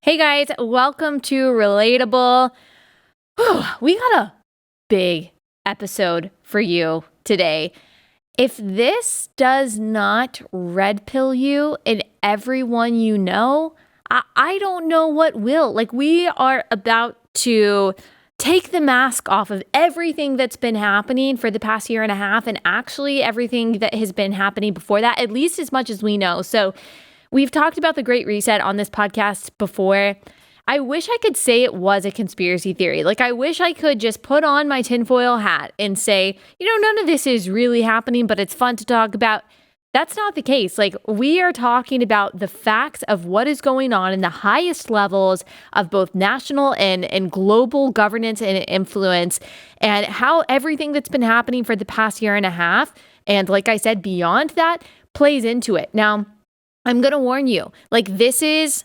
Hey guys, welcome to Relatable. We got a big episode for you today. If this does not red pill you and everyone you know, I don't know what will. We are about to take the mask off of everything that's been happening for the past year and a half, and actually everything that has been happening before that, at least as much as we know. So we've talked about the Great Reset on this podcast before. I wish I could say it was a conspiracy theory. I wish I could just put on my tinfoil hat and say, none of this is really happening, but it's fun to talk about. That's not the case. We are talking about the facts of what is going on in the highest levels of both national and global governance and influence, and how everything that's been happening for the past year and a half, and like I said, beyond that, plays into it. Now, I'm going to warn you, this is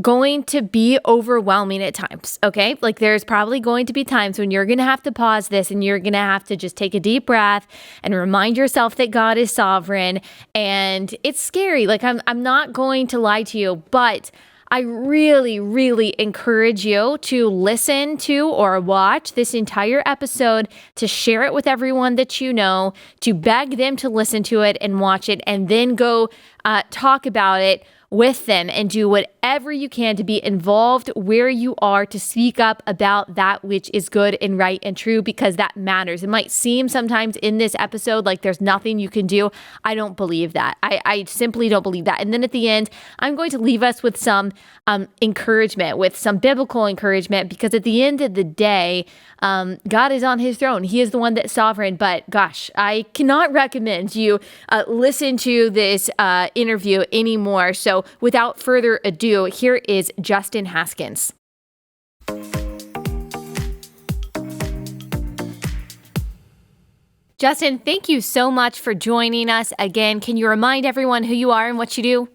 going to be overwhelming at times, okay? There's probably going to be times when you're going to have to pause this and you're going to have to just take a deep breath and remind yourself that God is sovereign. And it's scary. I'm not going to lie to you, but I really, really encourage you to listen to or watch this entire episode, to share it with everyone that you know, to beg them to listen to it and watch it, and then go talk about it with them and do whatever you can to be involved where you are, to speak up about that which is good and right and true, because that matters. It might seem sometimes in this episode like there's nothing you can do. I don't believe that. I simply don't believe that. And then at the end, I'm going to leave us with some encouragement, with some biblical encouragement, because at the end of the day, God is on his throne. He is the one that's sovereign. But gosh, I cannot recommend you listen to this interview anymore. So without further ado, here is Justin Haskins. Justin, thank you so much for joining us again. Can you remind everyone who you are and what you do?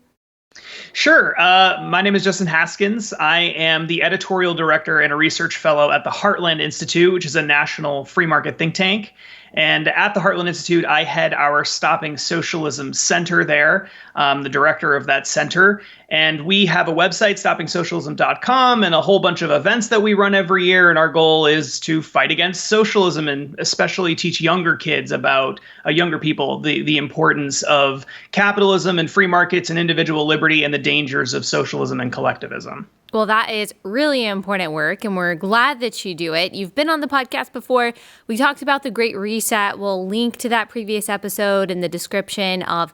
Sure. My name is Justin Haskins. I am the editorial director and a research fellow at the Heartland Institute, which is a national free market think tank. And at the Heartland Institute, I head our Stopping Socialism Center there, the director of that center. And we have a website, stoppingsocialism.com, and a whole bunch of events that we run every year. And our goal is to fight against socialism and especially teach younger kids about, younger people, the importance of capitalism and free markets and individual liberty and the dangers of socialism and collectivism. Well, that is really important work, and we're glad that you do it. You've been on the podcast before. We talked about the Great Reset. We'll link to that previous episode in the description of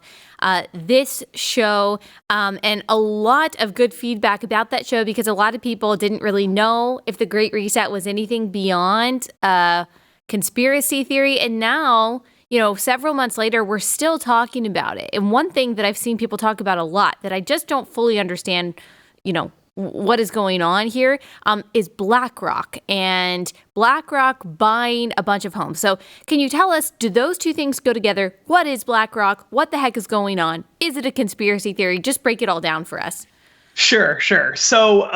this show, and a lot of good feedback about that show, because a lot of people didn't really know if the Great Reset was anything beyond conspiracy theory. And now, several months later, we're still talking about it. And one thing that I've seen people talk about a lot that I just don't fully understand, what is going on here, is BlackRock, and BlackRock buying a bunch of homes. So can you tell us, do those two things go together? What is BlackRock? What the heck is going on? Is it a conspiracy theory? Just break it all down for us. Sure. So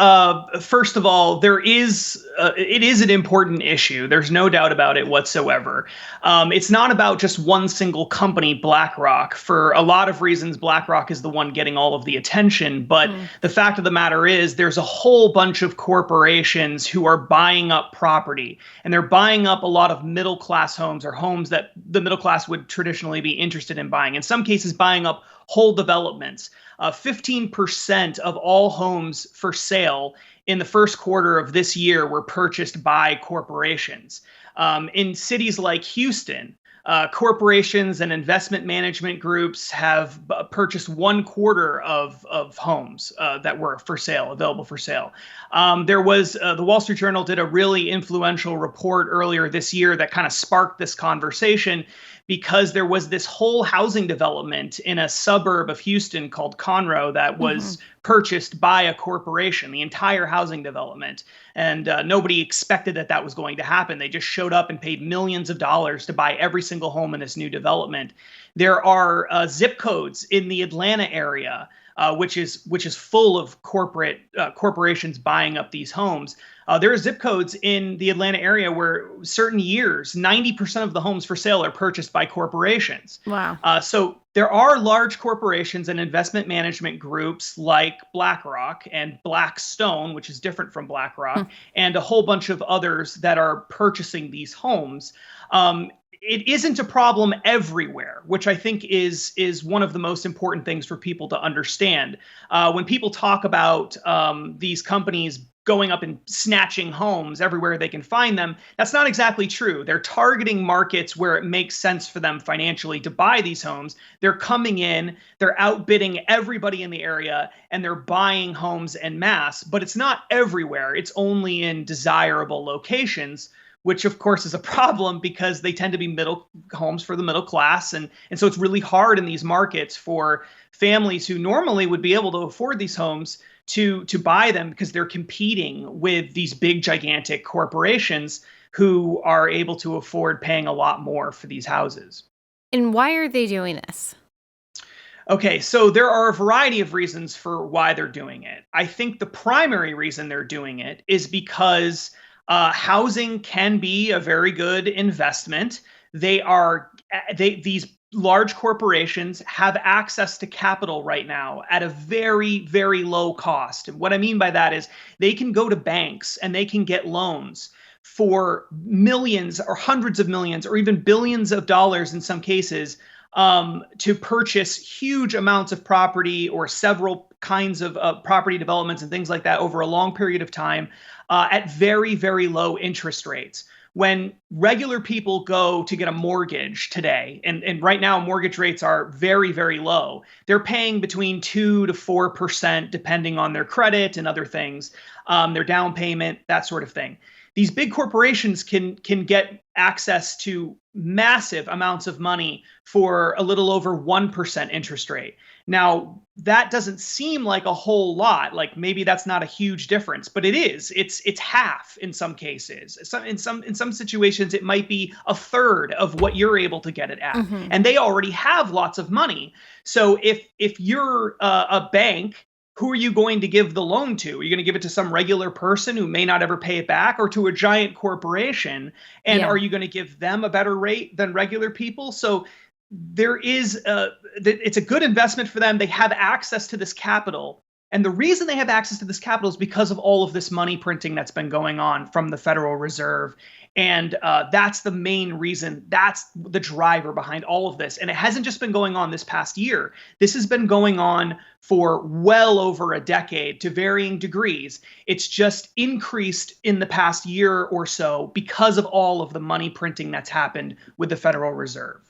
first of all, it is an important issue. There's no doubt about it whatsoever. It's not about just one single company, BlackRock. For a lot of reasons, BlackRock is the one getting all of the attention. But the fact of the matter is, there's a whole bunch of corporations who are buying up property, and they're buying up a lot of middle class homes, or homes that the middle class would traditionally be interested in buying. In some cases, buying up whole developments. 15% of all homes for sale in the first quarter of this year were purchased by corporations. In cities like Houston, corporations and investment management groups have purchased 1/4 of homes that were for sale, available for sale. There was the Wall Street Journal did a really influential report earlier this year that kind of sparked this conversation, because there was this whole housing development in a suburb of Houston called Conroe that was purchased by a corporation, the entire housing development. And nobody expected that was going to happen. They just showed up and paid millions of dollars to buy every single home in this new development. There are zip codes in the Atlanta area, which is full of corporations buying up these homes. There are zip codes in the Atlanta area where certain years, 90% of the homes for sale are purchased by corporations. Wow. So there are large corporations and investment management groups like BlackRock and Blackstone, which is different from BlackRock, and a whole bunch of others that are purchasing these homes. It isn't a problem everywhere, which I think is one of the most important things for people to understand. When people talk about these companies going up and snatching homes everywhere they can find them, that's not exactly true. They're targeting markets where it makes sense for them financially to buy these homes. They're coming in, they're outbidding everybody in the area, and they're buying homes en masse. But it's not everywhere. It's only in desirable locations, which of course is a problem because they tend to be middle homes for the middle class. And so it's really hard in these markets for families who normally would be able to afford these homes to buy them, because they're competing with these big, gigantic corporations who are able to afford paying a lot more for these houses. And why are they doing this? Okay, so there are a variety of reasons for why they're doing it. I think the primary reason they're doing it is because housing can be a very good investment. These large corporations have access to capital right now at a very, very low cost. And what I mean by that is they can go to banks and they can get loans for millions or hundreds of millions or even billions of dollars in some cases to purchase huge amounts of property or several kinds of property developments and things like that over a long period of time at very, very low interest rates. When regular people go to get a mortgage today, and right now mortgage rates are very, very low, they're paying between 2 to 4% depending on their credit and other things, their down payment, that sort of thing. These big corporations can get access to massive amounts of money for a little over 1% interest rate. Now, that doesn't seem like a whole lot. Like maybe that's not a huge difference, but it is. It's half in some cases. In some situations, it might be a third of what you're able to get it at. Mm-hmm. And they already have lots of money. So if you're a bank, who are you going to give the loan to? Are you going to give it to some regular person who may not ever pay it back, or to a giant corporation? And are you going to give them a better rate than regular people? So there is it's a good investment for them. They have access to this capital. And the reason they have access to this capital is because of all of this money printing that's been going on from the Federal Reserve. And that's the main reason. That's the driver behind all of this. And it hasn't just been going on this past year. This has been going on for well over a decade to varying degrees. It's just increased in the past year or so because of all of the money printing that's happened with the Federal Reserve.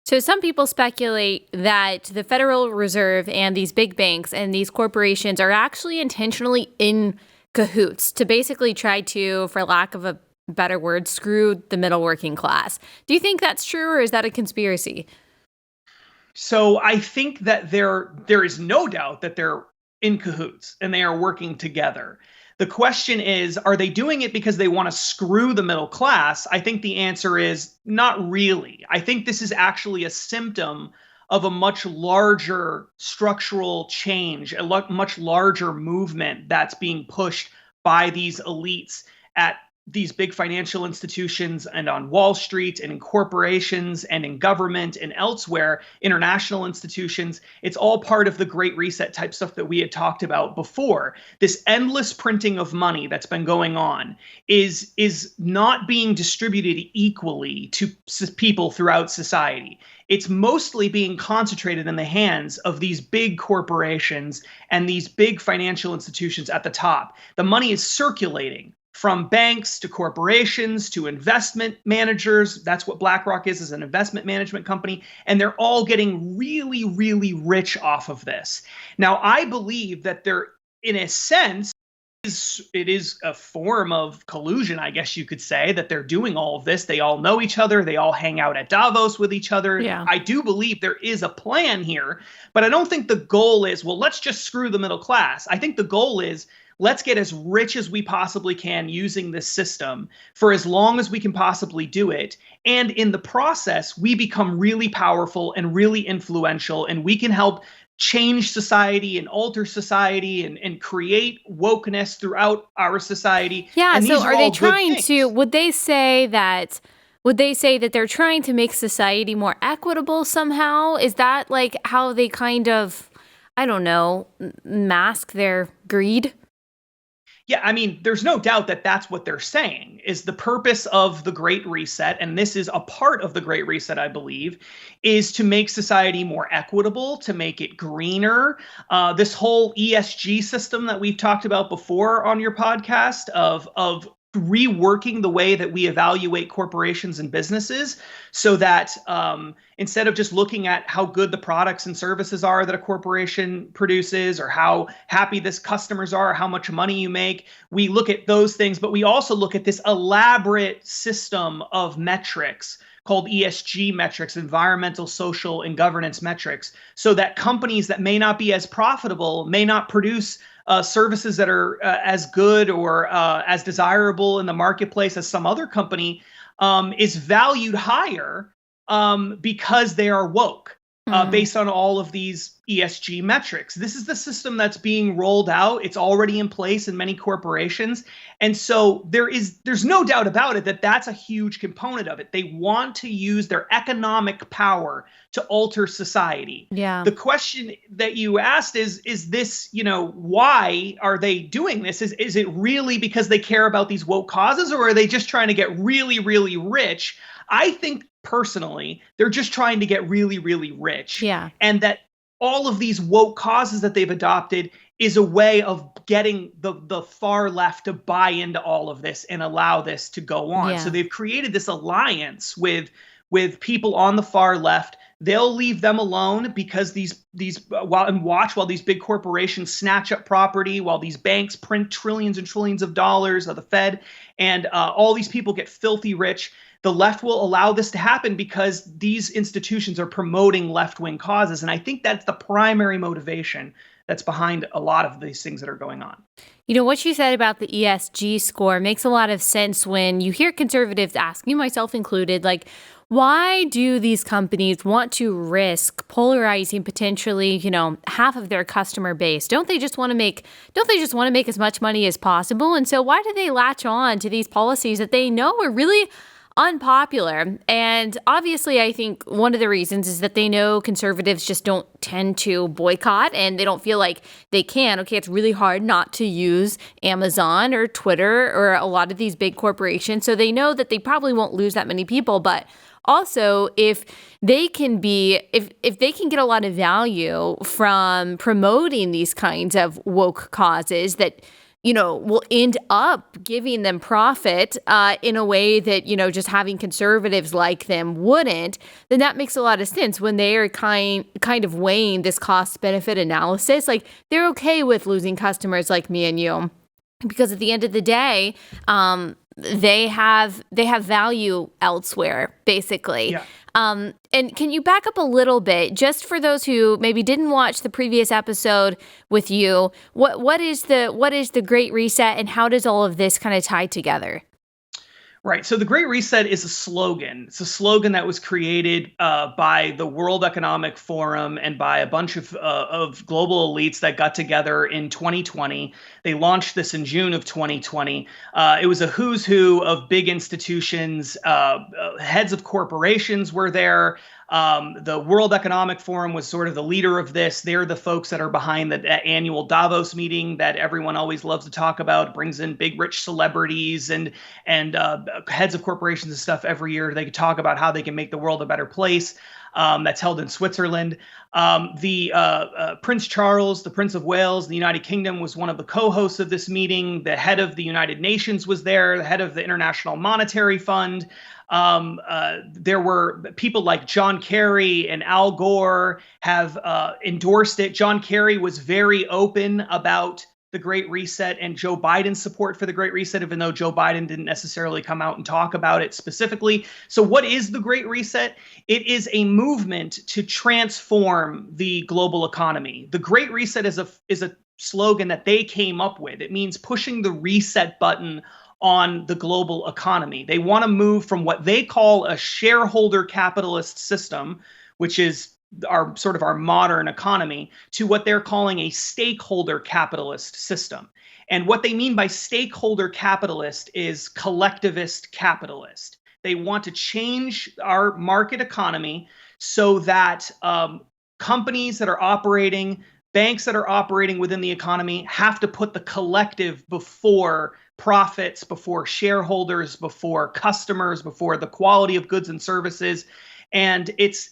So some people speculate that the Federal Reserve and these big banks and these corporations are actually intentionally in cahoots to basically try to, for lack of a better word, screw the middle working class. Do you think that's true, or is that a conspiracy? So I think that there is no doubt that they're in cahoots and they are working together. The question is, are they doing it because they want to screw the middle class? I think the answer is not really. I think this is actually a symptom of a much larger structural change, a much larger movement that's being pushed by these elites at these big financial institutions and on Wall Street and in corporations and in government and elsewhere, international institutions. It's all part of the Great Reset type stuff that we had talked about before. This endless printing of money that's been going on is not being distributed equally to people throughout society. It's mostly being concentrated in the hands of these big corporations and these big financial institutions at the top. The money is circulating from banks to corporations to investment managers. That's what BlackRock is an investment management company. And they're all getting really, really rich off of this. Now, I believe that there, in a sense, it is a form of collusion, I guess you could say, that they're doing all of this. They all know each other. They all hang out at Davos with each other. Yeah. I do believe there is a plan here, but I don't think the goal is, well, let's just screw the middle class. I think the goal is, let's get as rich as we possibly can using this system for as long as we can possibly do it. And in the process, we become really powerful and really influential, and we can help change society and alter society and create wokeness throughout our society. Yeah, And so these are are they all good trying to, things. would they say that they're trying to make society more equitable somehow? Is that like how they kind of, I don't know, mask their greed? Yeah, I mean, there's no doubt that that's what they're saying is the purpose of the Great Reset, and this is a part of the Great Reset, I believe, is to make society more equitable, to make it greener. This whole ESG system that we've talked about before on your podcast of reworking the way that we evaluate corporations and businesses so that instead of just looking at how good the products and services are that a corporation produces or how happy this customers are, how much money you make, we look at those things, but we also look at this elaborate system of metrics called ESG metrics, environmental, social, and governance metrics, so that companies that may not be as profitable, may not produce services that are as good or as desirable in the marketplace as some other company, is valued higher because they are woke. Based on all of these ESG metrics. This is the system that's being rolled out. It's already in place in many corporations. And so there's no doubt about it that that's a huge component of it. They want to use their economic power to alter society. Yeah. The question that you asked is this, why are they doing this? Is it really because they care about these woke causes, or are they just trying to get really, really rich? I think personally, they're just trying to get really, really rich. Yeah. And that all of these woke causes that they've adopted is a way of getting the far left to buy into all of this and allow this to go on. Yeah. So they've created this alliance with people on the far left. They'll leave them alone because while these big corporations snatch up property, while these banks print trillions and trillions of dollars of the Fed, and all these people get filthy rich. The left will allow this to happen because these institutions are promoting left-wing causes. And I think that's the primary motivation that's behind a lot of these things that are going on. What you said about the ESG score makes a lot of sense when you hear conservatives ask, you myself included, like, why do these companies want to risk polarizing potentially, half of their customer base? Don't they just want to make as much money as possible? And so why do they latch on to these policies that they know are really unpopular? And obviously, I think one of the reasons is that they know conservatives just don't tend to boycott and they don't feel like they can. Okay, it's really hard not to use Amazon or Twitter or a lot of these big corporations. So they know that they probably won't lose that many people. But also, if they can get a lot of value from promoting these kinds of woke causes that will end up giving them profit in a way that, just having conservatives like them wouldn't, then that makes a lot of sense when they are kind of weighing this cost-benefit analysis. Like, they're okay with losing customers like me and you because at the end of the day, they have value elsewhere, basically. Yeah. And can you back up a little bit, just for those who maybe didn't watch the previous episode with you? What is the Great Reset, and how does all of this kind of tie together? Right. So the Great Reset is a slogan. It's a slogan that was created by the World Economic Forum and by a bunch of global elites that got together in 2020. They launched this in June of 2020. It was a who's who of big institutions. Heads of corporations were there. The World Economic Forum was sort of the leader of this. They're the folks that are behind the annual Davos meeting that everyone always loves to talk about. It brings in big, rich celebrities and heads of corporations and stuff every year. They can talk about how they can make the world a better place. That's held in Switzerland. Prince Charles, the Prince of Wales, the United Kingdom, was one of the co-hosts of this meeting. The head of the United Nations was there. The head of the International Monetary Fund. There were people like John Kerry and Al Gore have endorsed it. John Kerry was very open about the Great Reset and Joe Biden's support for the Great Reset, even though Joe Biden didn't necessarily come out and talk about it specifically. So what is the Great Reset? It is a movement to transform the global economy. The Great Reset is a slogan that they came up with. It means pushing the reset button on the global economy. They want to move from what they call a shareholder capitalist system, which is our sort of our modern economy to what they're calling a stakeholder capitalist system. And what they mean by stakeholder capitalist is collectivist capitalist. They want to change our market economy so that companies that are operating, banks that are operating within the economy have to put the collective before profits, before shareholders, before customers, before the quality of goods and services. And it's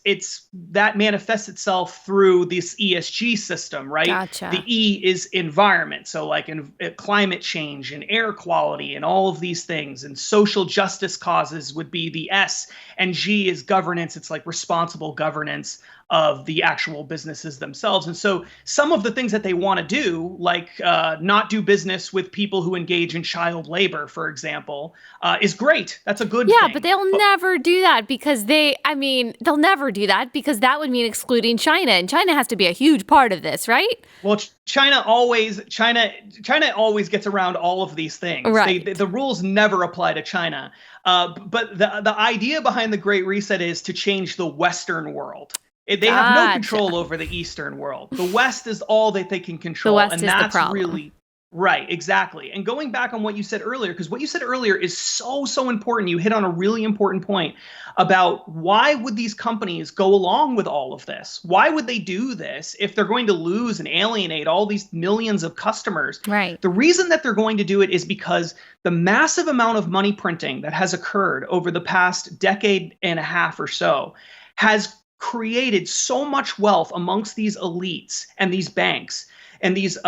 that manifests itself through this ESG system, right? Gotcha. The E is environment, so like climate change and air quality and all of these things. And social justice causes would be the S, and G is governance. It's like responsible governance of the actual businesses themselves. And so some of the things that they want to do, like not do business with people who engage in child labor, for example, is great. That's a good thing. Yeah, but they'll never do that because they'll never do that because that would mean excluding China. And China has to be a huge part of this, right? Well, China always gets around all of these things. Right. The rules never apply to China. But the idea behind the Great Reset is to change the Western world. They have no control over the Eastern world. The West is all that they can control. The West is the problem. Really right, exactly. And going back on what you said earlier, because what you said earlier is so important. You hit on a really important point about why would these companies go along with all of this? Why would they do this if they're going to lose and alienate all these millions of customers? Right. The reason that they're going to do it is because the massive amount of money printing that has occurred over the past decade and a half or so has created so much wealth amongst these elites and these banks and these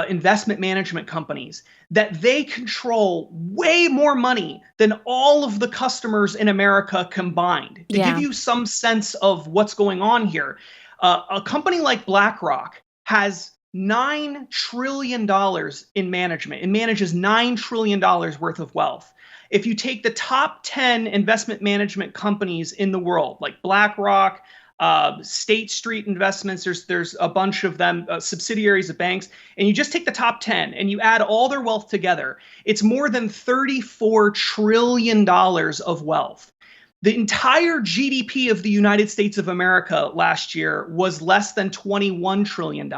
investment management companies that they control way more money than all of the customers in America combined. To give you some sense of what's going on here, a company like BlackRock has $9 trillion in management. It manages $9 trillion worth of wealth. If you take the top 10 investment management companies in the world, like BlackRock, State Street Investments, there's a bunch of them, subsidiaries of banks, and you just take the top 10 and you add all their wealth together, it's more than $34 trillion of wealth. The entire GDP of the United States of America last year was less than $21 trillion.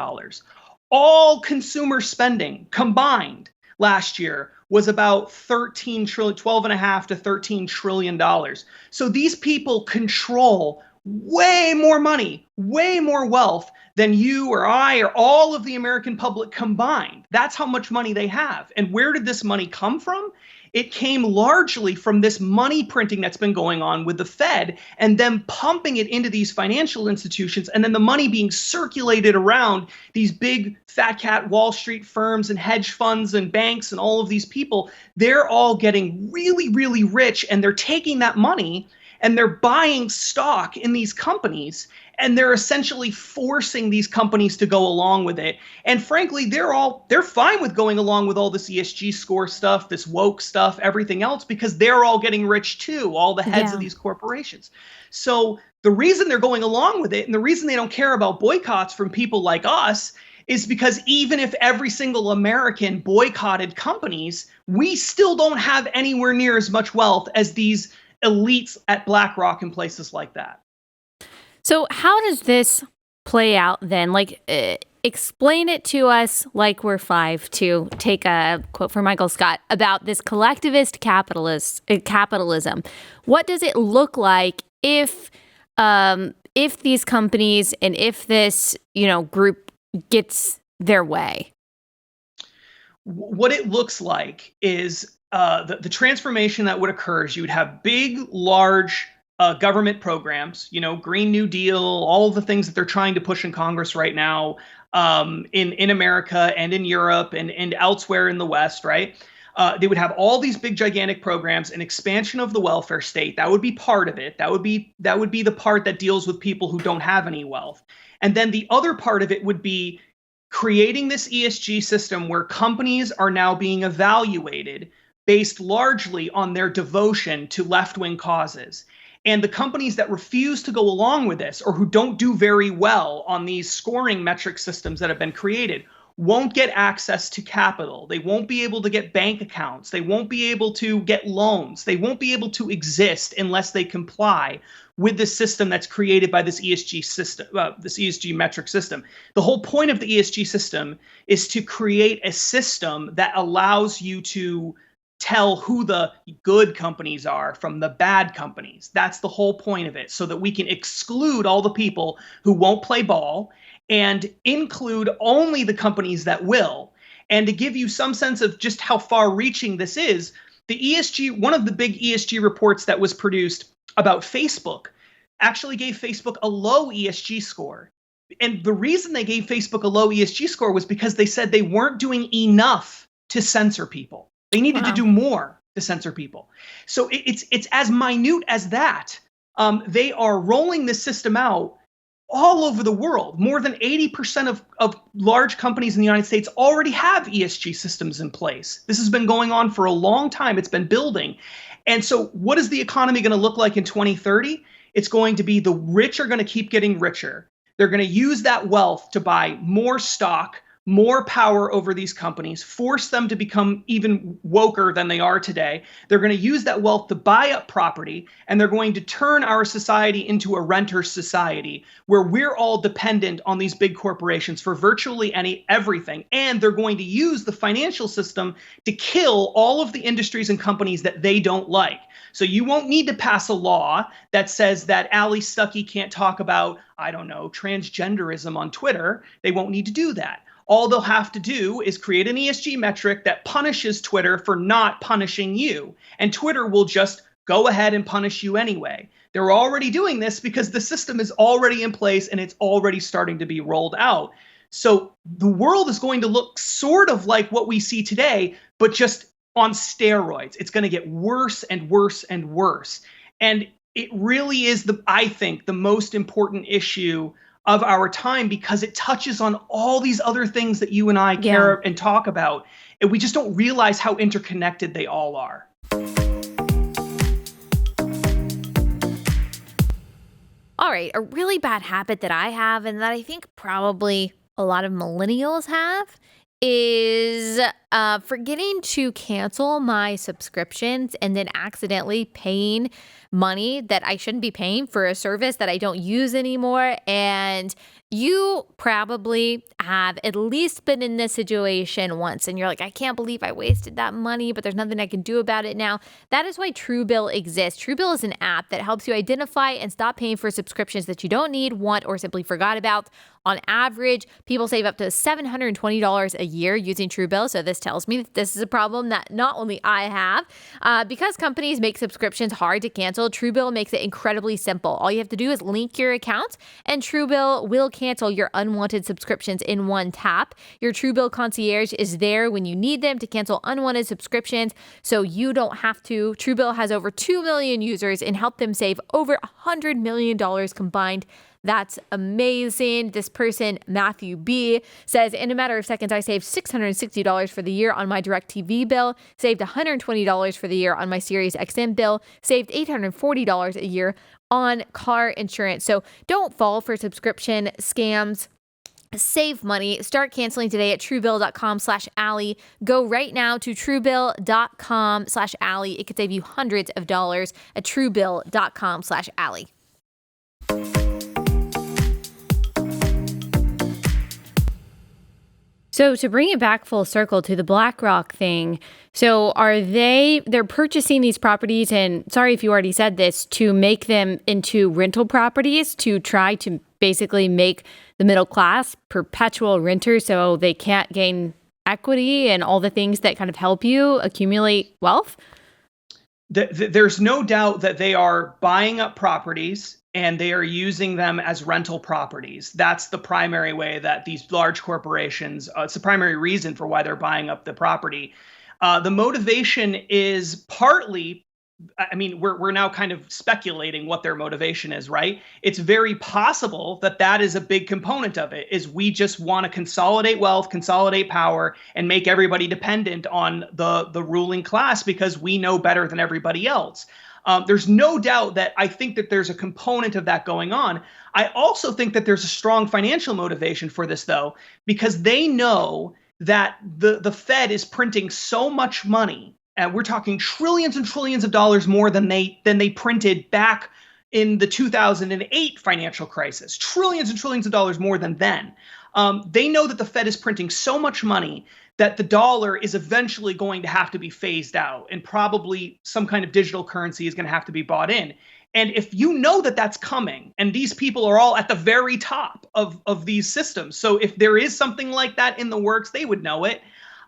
All consumer spending combined last year was about 12.5 to $13 trillion. So these people control way more money, way more wealth than you or I or all of the American public combined. That's how much money they have. And where did this money come from? It came largely from this money printing that's been going on with the Fed and them pumping it into these financial institutions, and then the money being circulated around these big fat cat Wall Street firms and hedge funds and banks and all of these people. They're all getting really, really rich, and they're taking that money and they're buying stock in these companies, and they're essentially forcing these companies to go along with it. And frankly, they're fine with going along with all this ESG score stuff, this woke stuff, everything else, because they're all getting rich too, all the heads of these corporations. So the reason they're going along with it, and the reason they don't care about boycotts from people like us, is because even if every single American boycotted companies, we still don't have anywhere near as much wealth as these elites at BlackRock and places like that. So how does this play out then? Like, explain it to us like we're five, to take a quote from Michael Scott about this collectivist capitalism. What does it look like if these companies and if this, group gets their way? What it looks like is the transformation that would occur is you would have big, large government programs, Green New Deal, all of the things that they're trying to push in Congress right now, in America and in Europe and elsewhere in the West, right? They would have all these big, gigantic programs, an expansion of the welfare state. That would be part of it. That would be the part that deals with people who don't have any wealth. And then the other part of it would be creating this ESG system where companies are now being evaluated based largely on their devotion to left-wing causes. And the companies that refuse to go along with this, or who don't do very well on these scoring metric systems that have been created, won't get access to capital. They won't be able to get bank accounts. They won't be able to get loans. They won't be able to exist unless they comply with this system that's created by this ESG system, this ESG metric system. The whole point of the ESG system is to create a system that allows you to tell who the good companies are from the bad companies. That's the whole point of it, so that we can exclude all the people who won't play ball and include only the companies that will. And to give you some sense of just how far-reaching this is, the ESG, one of the big ESG reports that was produced about Facebook actually gave Facebook a low ESG score. And the reason they gave Facebook a low ESG score was because they said they weren't doing enough to censor people. They needed to do more to censor people. So it's as minute as that. They are rolling this system out all over the world. More than 80% of large companies in the United States already have ESG systems in place. This has been going on for a long time. It's been building. And so what is the economy going to look like in 2030? It's going to be the rich are going to keep getting richer. They're going to use that wealth to buy more stock, more power over these companies, force them to become even woker than they are today. They're going to use that wealth to buy up property, and they're going to turn our society into a renter society where we're all dependent on these big corporations for virtually everything. And they're going to use the financial system to kill all of the industries and companies that they don't like. So you won't need to pass a law that says that Allie Stuckey can't talk about, I don't know, transgenderism on Twitter. They won't need to do that. All they'll have to do is create an ESG metric that punishes Twitter for not punishing you. And Twitter will just go ahead and punish you anyway. They're already doing this because the system is already in place and it's already starting to be rolled out. So the world is going to look sort of like what we see today, but just on steroids. It's going to get worse and worse and worse. And it really is, I think, the most important issue of our time, because it touches on all these other things that you and I care and talk about. And we just don't realize how interconnected they all are. All right, a really bad habit that I have, and that I think probably a lot of millennials have, is forgetting to cancel my subscriptions and then accidentally paying money that I shouldn't be paying for a service that I don't use anymore. And you probably have at least been in this situation once, and you're like, I can't believe I wasted that money, but there's nothing I can do about it now. That is why Truebill exists. Truebill is an app that helps you identify and stop paying for subscriptions that you don't need, want, or simply forgot about. On average, people save up to $720 a year using Truebill. So this tells me that this is a problem that not only I have. Because companies make subscriptions hard to cancel, Truebill makes it incredibly simple. All you have to do is link your account, and Truebill will cancel your unwanted subscriptions in one tap. Your Truebill concierge is there when you need them to cancel unwanted subscriptions, so you don't have to. Truebill has over 2 million users and helped them save over $100 million combined. That's amazing. This person, Matthew B., says, in a matter of seconds, I saved $660 for the year on my DirecTV bill, saved $120 for the year on my Sirius XM bill, saved $840 a year on car insurance. So don't fall for subscription scams. Save money. Start canceling today at Truebill.com/Allie. Go right now to Truebill.com/Allie. It could save you hundreds of dollars at Truebill.com/Allie. So to bring it back full circle to the BlackRock thing, so they're purchasing these properties, and sorry if you already said this, to make them into rental properties to try to basically make the middle class perpetual renters so they can't gain equity and all the things that kind of help you accumulate wealth? There's no doubt that they are buying up properties and they are using them as rental properties. That's the primary way that these large corporations, it's the primary reason for why they're buying up the property. The motivation is partly, I mean, we're now kind of speculating what their motivation is, right? It's very possible that that is a big component of it, is we just want to consolidate wealth, consolidate power, and make everybody dependent on the ruling class because we know better than everybody else. There's no doubt that I think that there's a component of that going on. I also think that there's a strong financial motivation for this, though, because they know that the Fed is printing so much money, and we're talking trillions and trillions of dollars more than they printed back in the 2008 financial crisis, trillions and trillions of dollars more than then. They know that the Fed is printing so much money that the dollar is eventually going to have to be phased out, and probably some kind of digital currency is going to have to be bought in. And if you know that that's coming, and these people are all at the very top of these systems, so if there is something like that in the works, they would know it,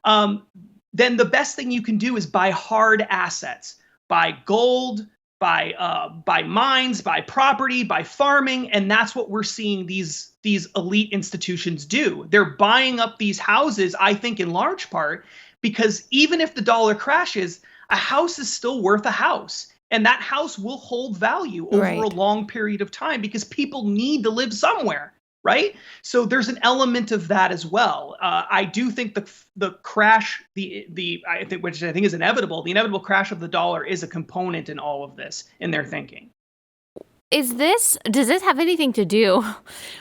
then the best thing you can do is buy hard assets, buy gold, buy mines, buy property, buy farming, and that's what we're seeing these elite institutions do. They're buying up these houses, I think, in large part because even if the dollar crashes, a house is still worth a house. And that house will hold value over a long period of time because people need to live somewhere, right? So there's an element of that as well. I do think the crash, which I think is inevitable, the inevitable crash of the dollar is a component in all of this in their thinking. Does this have anything to do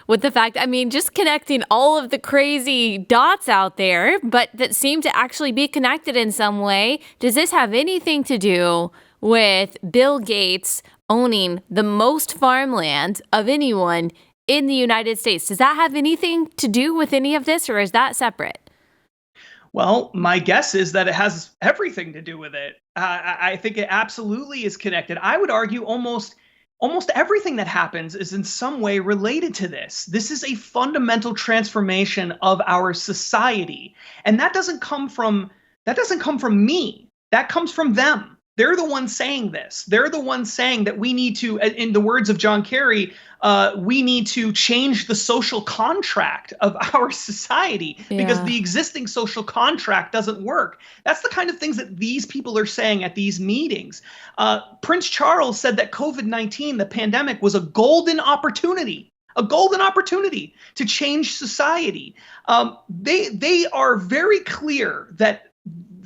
with the fact, just connecting all of the crazy dots out there, but that seem to actually be connected in some way? Does this have anything to do with Bill Gates owning the most farmland of anyone in the United States? Does that have anything to do with any of this, or is that separate? Well, my guess is that it has everything to do with it. I think it absolutely is connected. I would argue almost everything that happens is in some way related to this. This is a fundamental transformation of our society. And that doesn't come from me. That comes from them. They're the ones saying this. They're the ones saying that we need to, in the words of John Kerry, we need to change the social contract of our society because the existing social contract doesn't work. That's the kind of things that these people are saying at these meetings. Prince Charles said that COVID-19, the pandemic, was a golden opportunity to change society. They are very clear that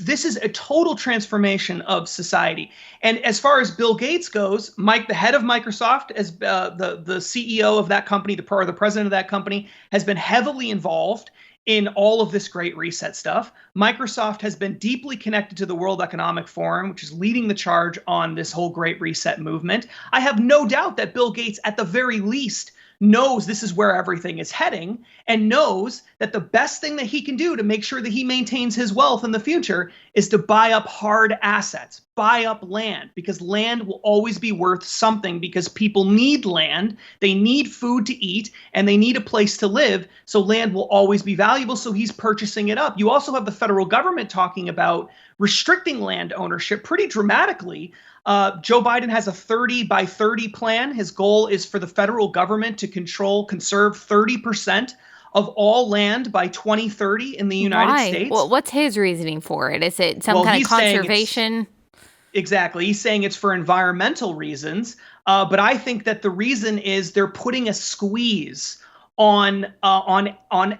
this is a total transformation of society. And as far as Bill Gates goes, Mike, the head of Microsoft, as the CEO of that company, the president of that company, has been heavily involved in all of this Great Reset stuff. Microsoft has been deeply connected to the World Economic Forum, which is leading the charge on this whole Great Reset movement. I have no doubt that Bill Gates, at the very least, knows this is where everything is heading and knows that the best thing that he can do to make sure that he maintains his wealth in the future is to buy up hard assets, buy up land, because land will always be worth something because people need land, they need food to eat, and they need a place to live. So land will always be valuable. So he's purchasing it up. You also have the federal government talking about restricting land ownership pretty dramatically. Joe Biden has a 30 by 30 plan. His goal is for the federal government to conserve 30% of all land by 2030 in the United States. Well, what's his reasoning for it? Is it some kind of conservation? Exactly. He's saying it's for environmental reasons. But I think that the reason is they're putting a squeeze on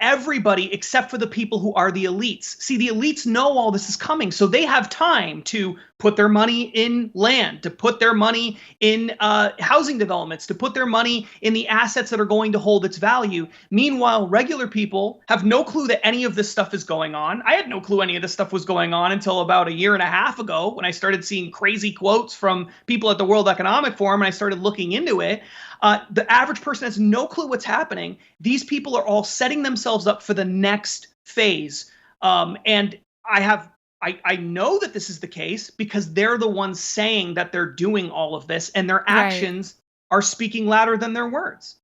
everybody except for the people who are the elites. See, the elites know all this is coming, so they have time to put their money in land, to put their money in housing developments, to put their money in the assets that are going to hold its value. Meanwhile, regular people have no clue that any of this stuff is going on. I had no clue any of this stuff was going on until about a year and a half ago when I started seeing crazy quotes from people at the World Economic Forum and I started looking into it. The average person has no clue what's happening. These people are all setting themselves up for the next phase. And I know that this is the case because they're the ones saying that they're doing all of this, and their actions are speaking louder than their words.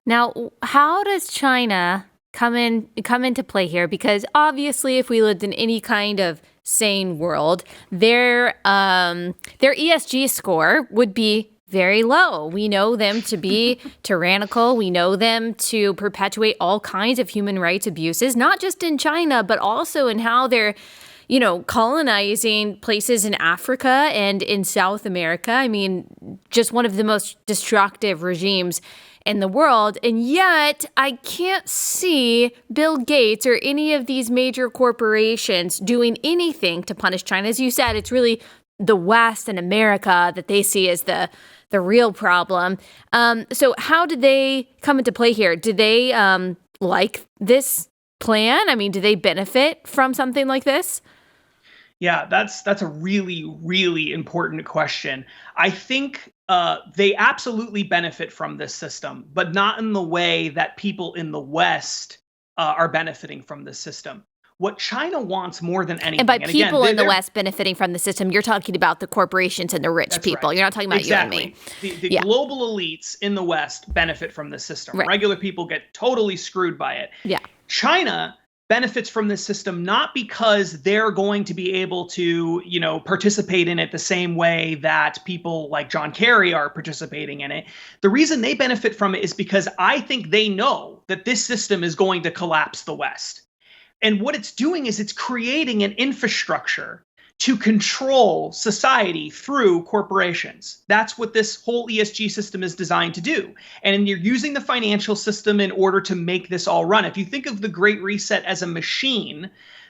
Now, how does China come into play here? Because obviously, if we lived in any kind of sane world, their ESG score would be very low. We know them to be tyrannical. We know them to perpetuate all kinds of human rights abuses, not just in China, but also in how they're, colonizing places in Africa and in South America. Just one of the most destructive regimes in the world. And yet I can't see Bill Gates or any of these major corporations doing anything to punish China. As you said, it's really the West and America that they see as the real problem. So how did they come into play here? Do they like this plan? Do they benefit from something like this? Yeah, that's a really, really important question. I think they absolutely benefit from this system, but not in the way that people in the West are benefiting from this system. What China wants more than anything, and by and people again, in the West benefiting from the system, you're talking about the corporations and the rich people. Right. You're not talking about exactly. you and me. The global elites in the West benefit from this system. Right. Regular people get totally screwed by it. Yeah. China benefits from this system not because they're going to be able to, participate in it the same way that people like John Kerry are participating in it. The reason they benefit from it is because I think they know that this system is going to collapse the West. And what it's doing is it's creating an infrastructure to control society through corporations. That's what this whole ESG system is designed to do. And you're using the financial system in order to make this all run. If you think of the Great Reset as a machine,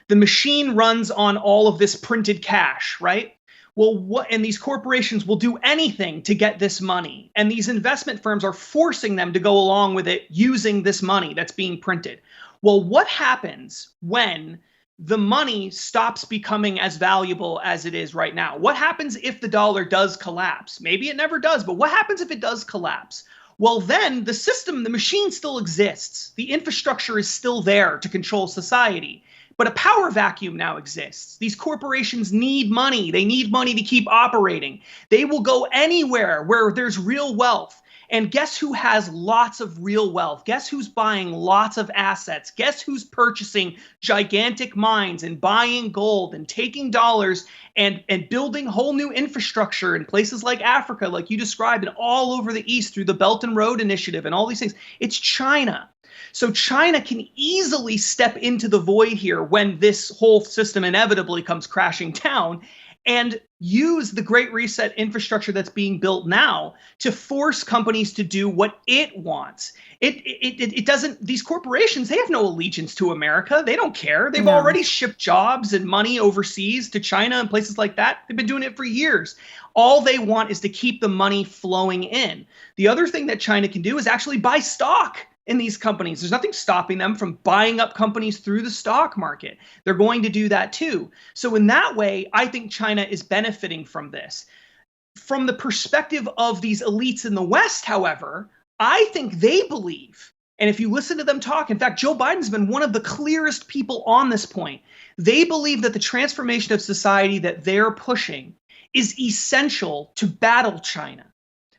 the machine runs on all of this printed cash, right? Well, and these corporations will do anything to get this money. And these investment firms are forcing them to go along with it using this money that's being printed. Well, what happens when the money stops becoming as valuable as it is right now? What happens if the dollar does collapse? Maybe it never does, but what happens if it does collapse? Well, then the system, the machine still exists. The infrastructure is still there to control society. But a power vacuum now exists. These corporations need money. They need money to keep operating. They will go anywhere where there's real wealth. And guess who has lots of real wealth? Guess who's buying lots of assets? Guess who's purchasing gigantic mines and buying gold and taking dollars and building whole new infrastructure in places like Africa, like you described, and all over the East through the Belt and Road Initiative and all these things? It's China. So China can easily step into the void here when this whole system inevitably comes crashing down and use the Great Reset infrastructure that's being built now to force companies to do what it wants. It doesn't, these corporations, they have no allegiance to America. They don't care. They've already shipped jobs and money overseas to China and places like that. They've been doing it for years. All they want is to keep the money flowing in. The other thing that China can do is actually buy stock in these companies. There's nothing stopping them from buying up companies through the stock market. They're going to do that too. So in that way, I think China is benefiting from this. From the perspective of these elites in the West, however, I think they believe, and if you listen to them talk, in fact, Joe Biden's been one of the clearest people on this point. They believe that the transformation of society that they're pushing is essential to battle China,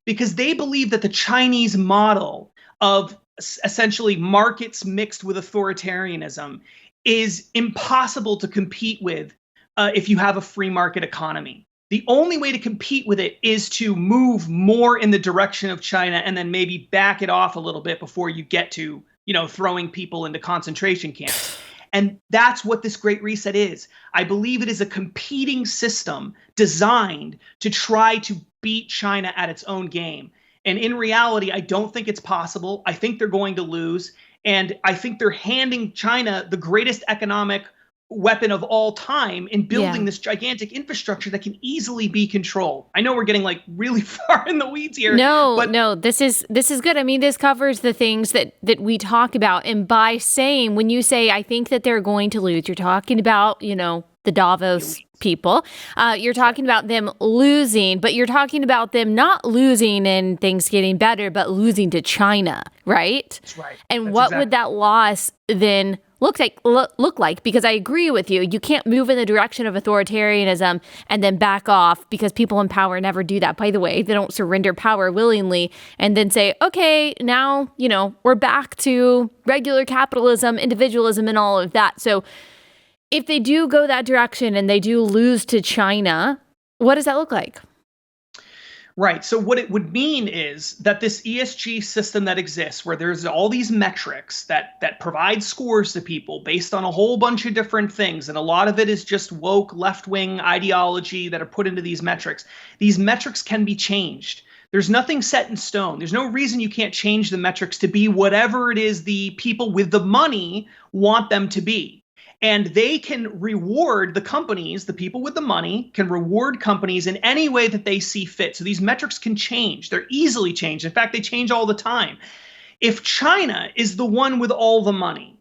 because they believe that the Chinese model of essentially markets mixed with authoritarianism is impossible to compete with if you have a free market economy. The only way to compete with it is to move more in the direction of China and then maybe back it off a little bit before you get to, throwing people into concentration camps. And that's what this Great Reset is. I believe it is a competing system designed to try to beat China at its own game. And in reality, I don't think it's possible. I think they're going to lose. And I think they're handing China the greatest economic weapon of all time in building this gigantic infrastructure that can easily be controlled. I know we're getting really far in the weeds here. No, this is good. I mean, this covers the things that we talk about. And by saying, when you say, I think that they're going to lose, you're talking about, the Davos people. You're talking about them losing, but you're talking about them not losing and things getting better, but losing to China, right? That's right. And what would that loss then look like? Because I agree with you. You can't move in the direction of authoritarianism and then back off, because people in power never do that. By the way, they don't surrender power willingly and then say, okay, now, we're back to regular capitalism, individualism, and all of that. So if they do go that direction and they do lose to China, what does that look like? Right. So what it would mean is that this ESG system that exists, where there's all these metrics that provide scores to people based on a whole bunch of different things, and a lot of it is just woke left-wing ideology that are put into these metrics. These metrics can be changed. There's nothing set in stone. There's no reason you can't change the metrics to be whatever it is the people with the money want them to be. And they can reward the companies, the people with the money can reward companies in any way that they see fit. So these metrics can change. They're easily changed. In fact, they change all the time. If China is the one with all the money,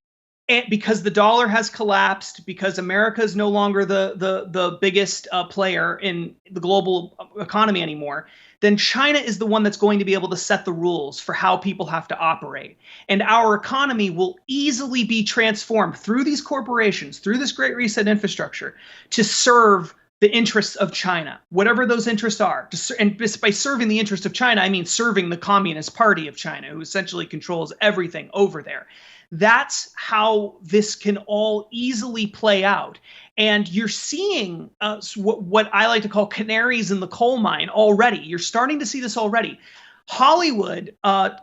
And because the dollar has collapsed, because America is no longer the biggest player in the global economy anymore, then China is the one that's going to be able to set the rules for how people have to operate. And our economy will easily be transformed through these corporations, through this Great Reset infrastructure, to serve the interests of China, whatever those interests are. And by serving the interest of China, I mean serving the Communist Party of China, who essentially controls everything over there. That's how this can all easily play out. And you're seeing what I like to call canaries in the coal mine already. You're starting to see this already. Hollywood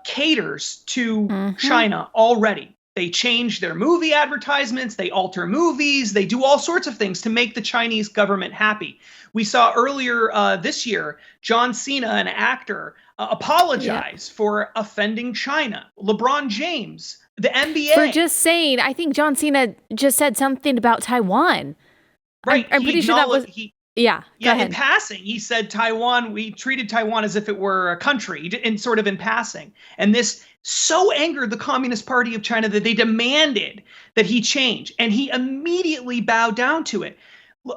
caters to China already. They change their movie advertisements, they alter movies, they do all sorts of things to make the Chinese government happy. We saw earlier this year, John Cena, an actor, apologize for offending China. LeBron James, the NBA. For just saying, I think John Cena just said something about Taiwan. Right. I'm pretty sure that was... Yeah, go ahead. In passing, he said Taiwan, we treated Taiwan as if it were a country, and sort of in passing. And this so angered the Communist Party of China that they demanded that he change. And he immediately bowed down to it.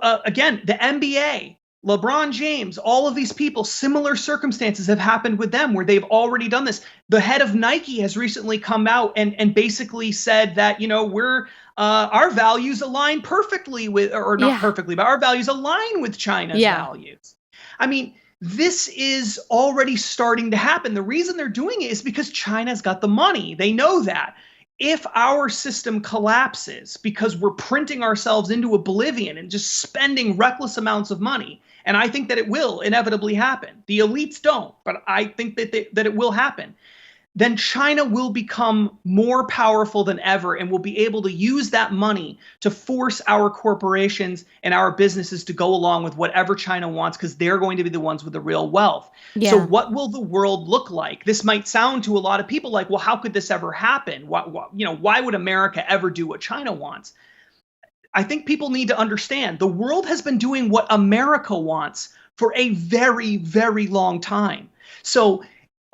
Again, the NBA, LeBron James, all of these people, similar circumstances have happened with them where they've already done this. The head of Nike has recently come out and basically said that, we're our values align perfectly with, or not perfectly, but our values align with China's values. I mean, this is already starting to happen. The reason they're doing it is because China's got the money. They know that. If our system collapses because we're printing ourselves into oblivion and just spending reckless amounts of money, and I think that it will inevitably happen. The elites don't, but I think that it will happen. Then China will become more powerful than ever and will be able to use that money to force our corporations and our businesses to go along with whatever China wants, because they're going to be the ones with the real wealth. Yeah. So what will the world look like? This might sound to a lot of people like, well, how could this ever happen? Why would America ever do what China wants? I think people need to understand the world has been doing what America wants for a very, very long time. So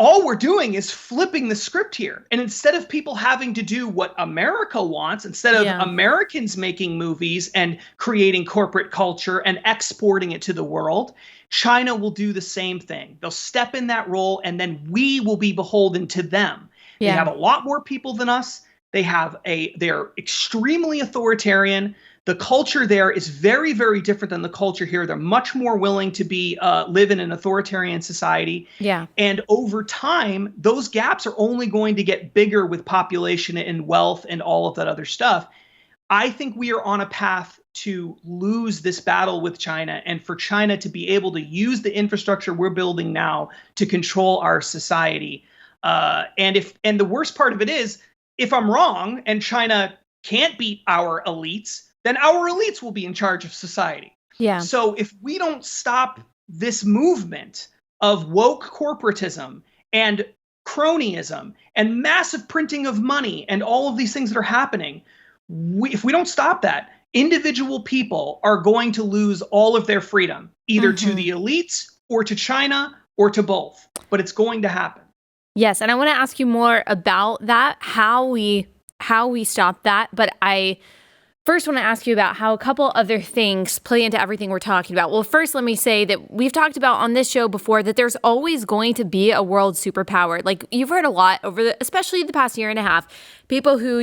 all we're doing is flipping the script here. And instead of people having to do what America wants, instead of Americans making movies and creating corporate culture and exporting it to the world, China will do the same thing. They'll step in that role, and then we will be beholden to them. Yeah. They have a lot more people than us. They're extremely authoritarian. The culture there is very, very different than the culture here. They're much more willing to live in an authoritarian society. Yeah. And over time, those gaps are only going to get bigger with population and wealth and all of that other stuff. I think we are on a path to lose this battle with China, and for China to be able to use the infrastructure we're building now to control our society. And the worst part of it is, if I'm wrong and China can't beat our elites, then our elites will be in charge of society. Yeah. So if we don't stop this movement of woke corporatism and cronyism and massive printing of money and all of these things that are happening, if we don't stop that, individual people are going to lose all of their freedom, either to the elites or to China or to both. But it's going to happen. Yes, and I want to ask you more about that, how we stop that. But I first want to ask you about how a couple other things play into everything we're talking about. Well, first, let me say that we've talked about on this show before that there's always going to be a world superpower. Like, you've heard a lot especially the past year and a half, people who,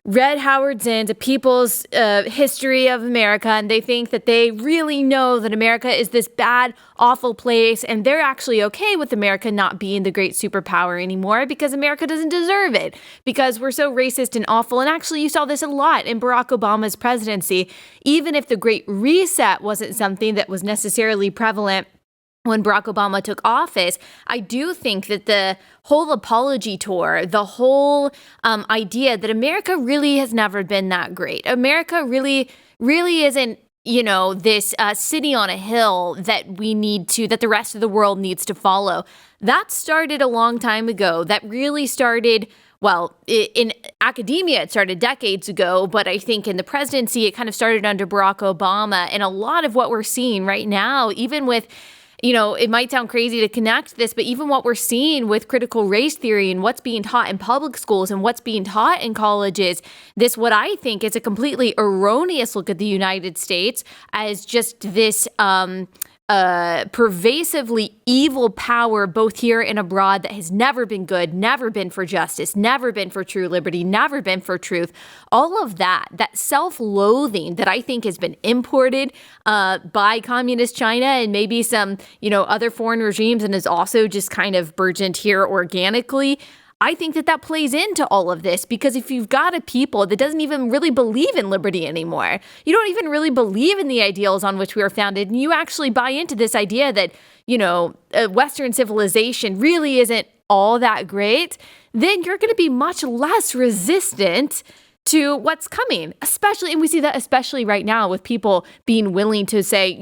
read Howard Zinn's A People's History of America, and they think that they really know that America is this bad, awful place, and they're actually okay with America not being the great superpower anymore because America doesn't deserve it, because we're so racist and awful. And actually, you saw this a lot in Barack Obama's presidency. Even if the Great Reset wasn't something that was necessarily prevalent when Barack Obama took office, I do think that the whole apology tour, the whole idea that America really has never been that great. America really, really isn't, this city on a hill that that the rest of the world needs to follow. That started a long time ago. That really started, well, in academia, it started decades ago, but I think in the presidency, it kind of started under Barack Obama. And a lot of what we're seeing right now, even with it might sound crazy to connect this, but even what we're seeing with critical race theory and what's being taught in public schools and what's being taught in colleges, this, what I think is a completely erroneous look at the United States as just this pervasively evil power, both here and abroad, that has never been good, never been for justice, never been for true liberty, never been for truth. All of that self-loathing that I think has been imported by communist China and maybe some, other foreign regimes, and is also just kind of burgeoned here organically. I think that plays into all of this, because if you've got a people that doesn't even really believe in liberty anymore, you don't even really believe in the ideals on which we were founded, and you actually buy into this idea that, Western civilization really isn't all that great, then you're going to be much less resistant to what's coming, and we see that especially right now with people being willing to say,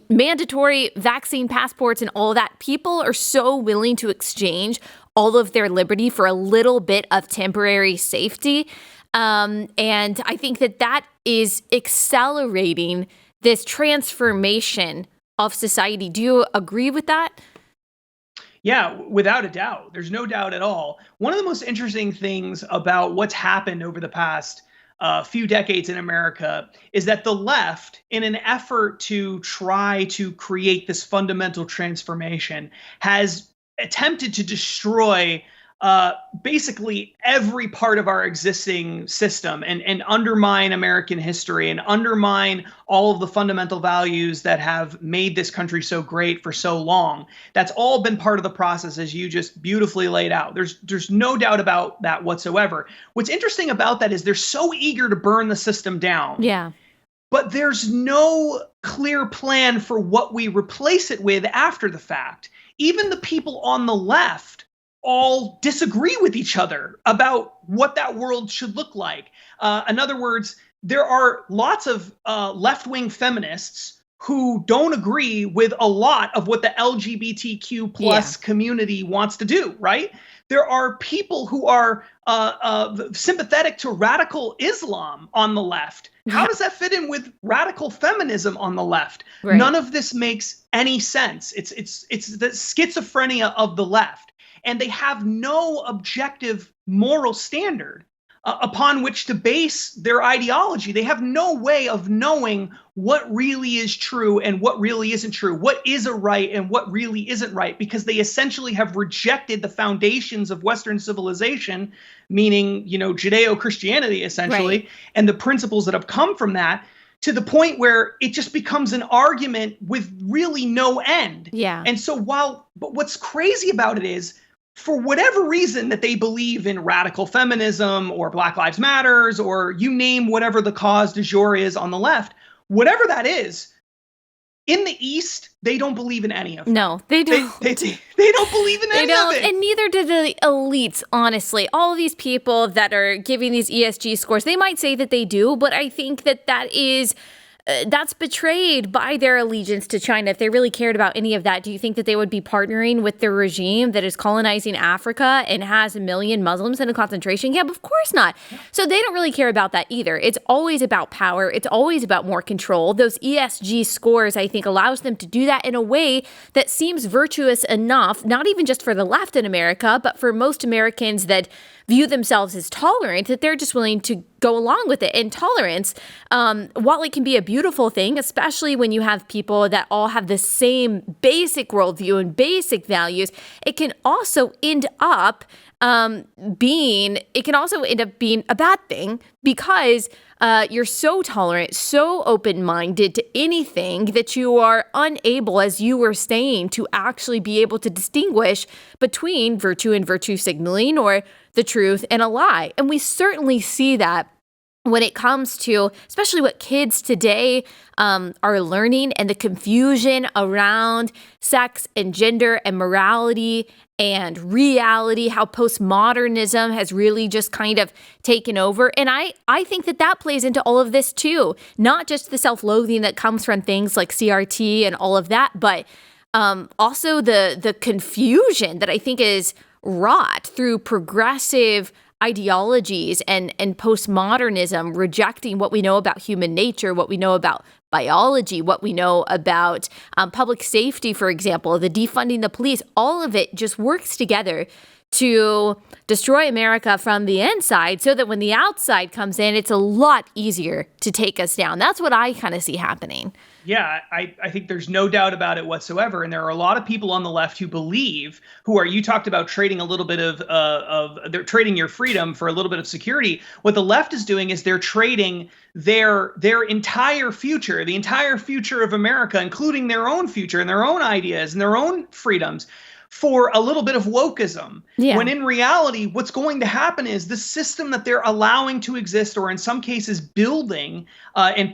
mandatory vaccine passports and all that. People are so willing to exchange all of their liberty for a little bit of temporary safety. And I think that is accelerating this transformation of society. Do you agree with that? Yeah, without a doubt. There's no doubt at all. One of the most interesting things about what's happened over the past few decades in America is that the left, in an effort to try to create this fundamental transformation, has attempted to destroy basically every part of our existing system and undermine American history and undermine all of the fundamental values that have made this country so great for so long. That's all been part of the process, as you just beautifully laid out. There's no doubt about that whatsoever. What's interesting about that is they're so eager to burn the system down. Yeah. But there's no clear plan for what we replace it with after the fact. Even the people on the left all disagree with each other about what that world should look like. In other words, there are lots of left-wing feminists who don't agree with a lot of what the LGBTQ plus community wants to do, right? There are people who are sympathetic to radical Islam on the left. How does that fit in with radical feminism on the left? Right. None of this makes any sense. It's the schizophrenia of the left. And they have no objective moral standard upon which to base their ideology. They have no way of knowing what really is true and what really isn't true, what is a right and what really isn't right, because they essentially have rejected the foundations of Western civilization, meaning, Judeo-Christianity, essentially, right, and the principles that have come from that, to the point where it just becomes an argument with really no end. Yeah. And so but what's crazy about it is, for whatever reason that they believe in radical feminism or Black Lives Matters, or you name whatever the cause du jour is on the left, whatever that is, in the East, they don't believe in any of it. No, they don't. They don't believe in any of it. And neither do the elites, honestly. All of these people that are giving these ESG scores, they might say that they do, but I think that is... that's betrayed by their allegiance to China. If they really cared about any of that, do you think that they would be partnering with the regime that is colonizing Africa and has 1 million Muslims in a concentration camp? Of course not. So they don't really care about that either. It's always about power. It's always about more control. Those ESG scores, I think, allows them to do that in a way that seems virtuous enough, not even just for the left in America, but for most Americans that view themselves as tolerant, that they're just willing to go along with it. And tolerance, while it can be a beautiful thing, especially when you have people that all have the same basic worldview and basic values, it can also end up being a bad thing, because you're so tolerant, so open-minded to anything that you are unable, as you were saying, to actually be able to distinguish between virtue and virtue signaling, or the truth and a lie. And we certainly see that when it comes to especially what kids today are learning, and the confusion around sex and gender and morality and reality, how postmodernism has really just kind of taken over. And I think that plays into all of this too, not just the self-loathing that comes from things like CRT and all of that, but also the confusion that I think is wrought through progressive ideologies and postmodernism, rejecting what we know about human nature, what we know about biology, what we know about public safety, for example, the defunding the police, all of it just works together to destroy America from the inside so that when the outside comes in, it's a lot easier to take us down. That's what I kind of see happening. Yeah, I think there's no doubt about it whatsoever. And there are a lot of people on the left who believe, you talked about trading a little bit they're trading your freedom for a little bit of security. What the left is doing is they're trading their entire future, the entire future of America, including their own future and their own ideas and their own freedoms, for a little bit of wokeism. Yeah. When in reality, what's going to happen is the system that they're allowing to exist, or in some cases building and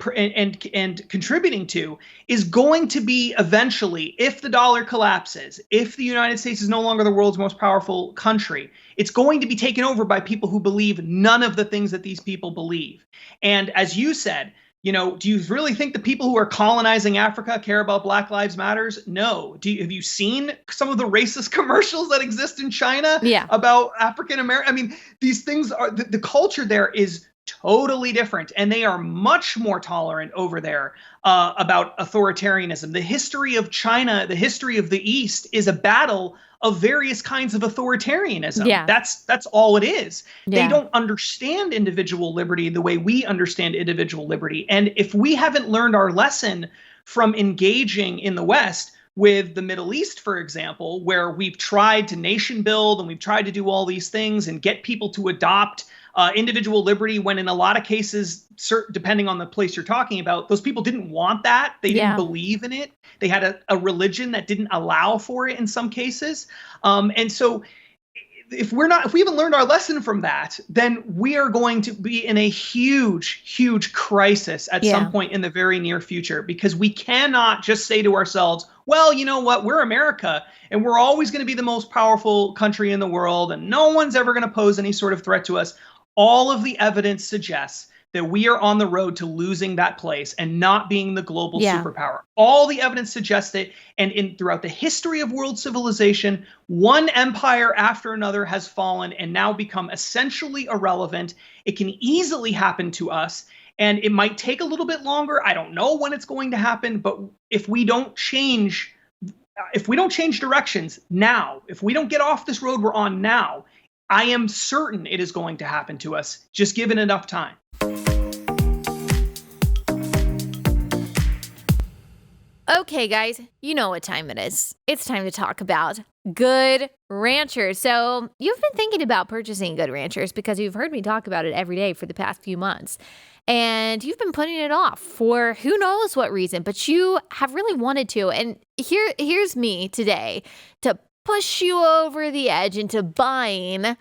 contributing to, is going to be eventually, if the dollar collapses, if the United States is no longer the world's most powerful country, it's going to be taken over by people who believe none of the things that these people believe. And as you said, do you really think the people who are colonizing Africa care about Black Lives Matters? No. Have you seen some of the racist commercials that exist in China about African American? I mean, these things are, the culture there is totally different, and they are much more tolerant over there about authoritarianism. The history of China, the history of the East, is a battle of various kinds of authoritarianism. Yeah. That's all it is. Yeah. They don't understand individual liberty the way we understand individual liberty. And if we haven't learned our lesson from engaging in the West with the Middle East, for example, where we've tried to nation build and we've tried to do all these things and get people to adopt individual liberty, when in a lot of cases, depending on the place you're talking about, those people didn't want that. They didn't believe in it. They had a religion that didn't allow for it in some cases. And so if we haven't learned our lesson from that, then we are going to be in a huge, huge crisis at some point in the very near future, because we cannot just say to ourselves, well, you know what, we're America and we're always going to be the most powerful country in the world and no one's ever going to pose any sort of threat to us. All of the evidence suggests that we are on the road to losing that place and not being the global superpower. All the evidence suggests it. And throughout the history of world civilization, one empire after another has fallen and now become essentially irrelevant. It can easily happen to us, and it might take a little bit longer. I don't know when it's going to happen, but if we don't change directions now, if we don't get off this road we're on now, I am certain it is going to happen to us, just given enough time. Okay, guys, you know what time it is. It's time to talk about Good Ranchers. So you've been thinking about purchasing Good Ranchers because you've heard me talk about it every day for the past few months. And you've been putting it off for who knows what reason, but you have really wanted to. And here's me today to push you over the edge into buying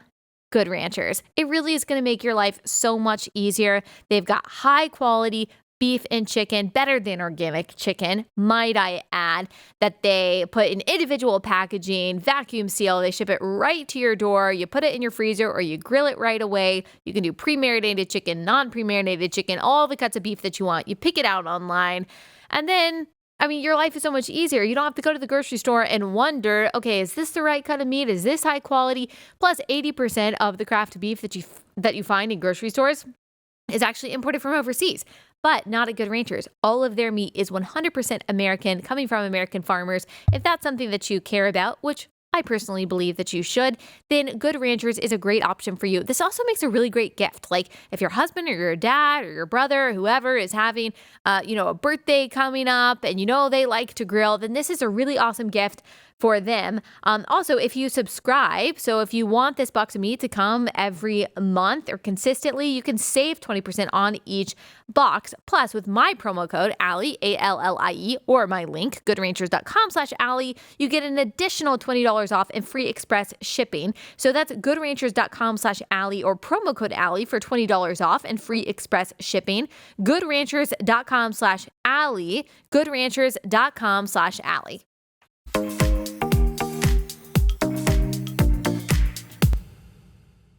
Good Ranchers. It really is going to make your life so much easier. They've got high quality beef and chicken, better than organic chicken, might I add, that they put in individual packaging, vacuum seal, they ship it right to your door, you put it in your freezer or you grill it right away. You can do pre-marinated chicken, non-pre-marinated chicken, all the cuts of beef that you want. You pick it out online, and then your life is so much easier. You don't have to go to the grocery store and wonder, okay, is this the right cut of meat? Is this high quality? Plus 80% of the craft beef that you find in grocery stores is actually imported from overseas, but not at Good Ranchers. All of their meat is 100% American, coming from American farmers. If that's something that you care about, which I personally believe that you should, then Good Ranchers is a great option for you. This also makes a really great gift. Like if your husband or your dad or your brother or whoever is having, a birthday coming up and they like to grill, then this is a really awesome gift for them. Also, if you subscribe, so if you want this box of meat to come every month or consistently, you can save 20% on each box. Plus, with my promo code Allie, ALLIE, or my link, goodranchers.com/Allie, you get an additional $20 off and free express shipping. So that's goodranchers.com/Allie or promo code Allie for $20 off and free express shipping. Goodranchers.com/Allie, goodranchers.com/Allie.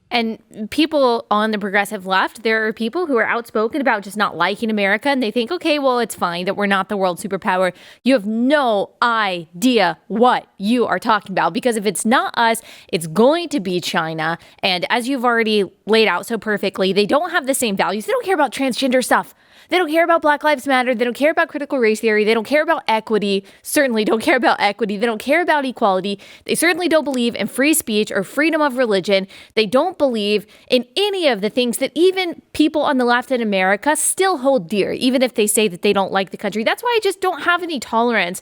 And people on the progressive left, there are people who are outspoken about just not liking America, and they think, okay, well, it's fine that we're not the world superpower. You have no idea what you are talking about, because if it's not us, it's going to be China. And as you've already laid out so perfectly, they don't have the same values. They don't care about transgender stuff. They don't care about Black Lives Matter. They don't care about critical race theory. They don't care about equity. Certainly don't care about equity. They don't care about equality. They certainly don't believe in free speech or freedom of religion. They don't believe in any of the things that even people on the left in America still hold dear, even if they say that they don't like the country. That's why I just don't have any tolerance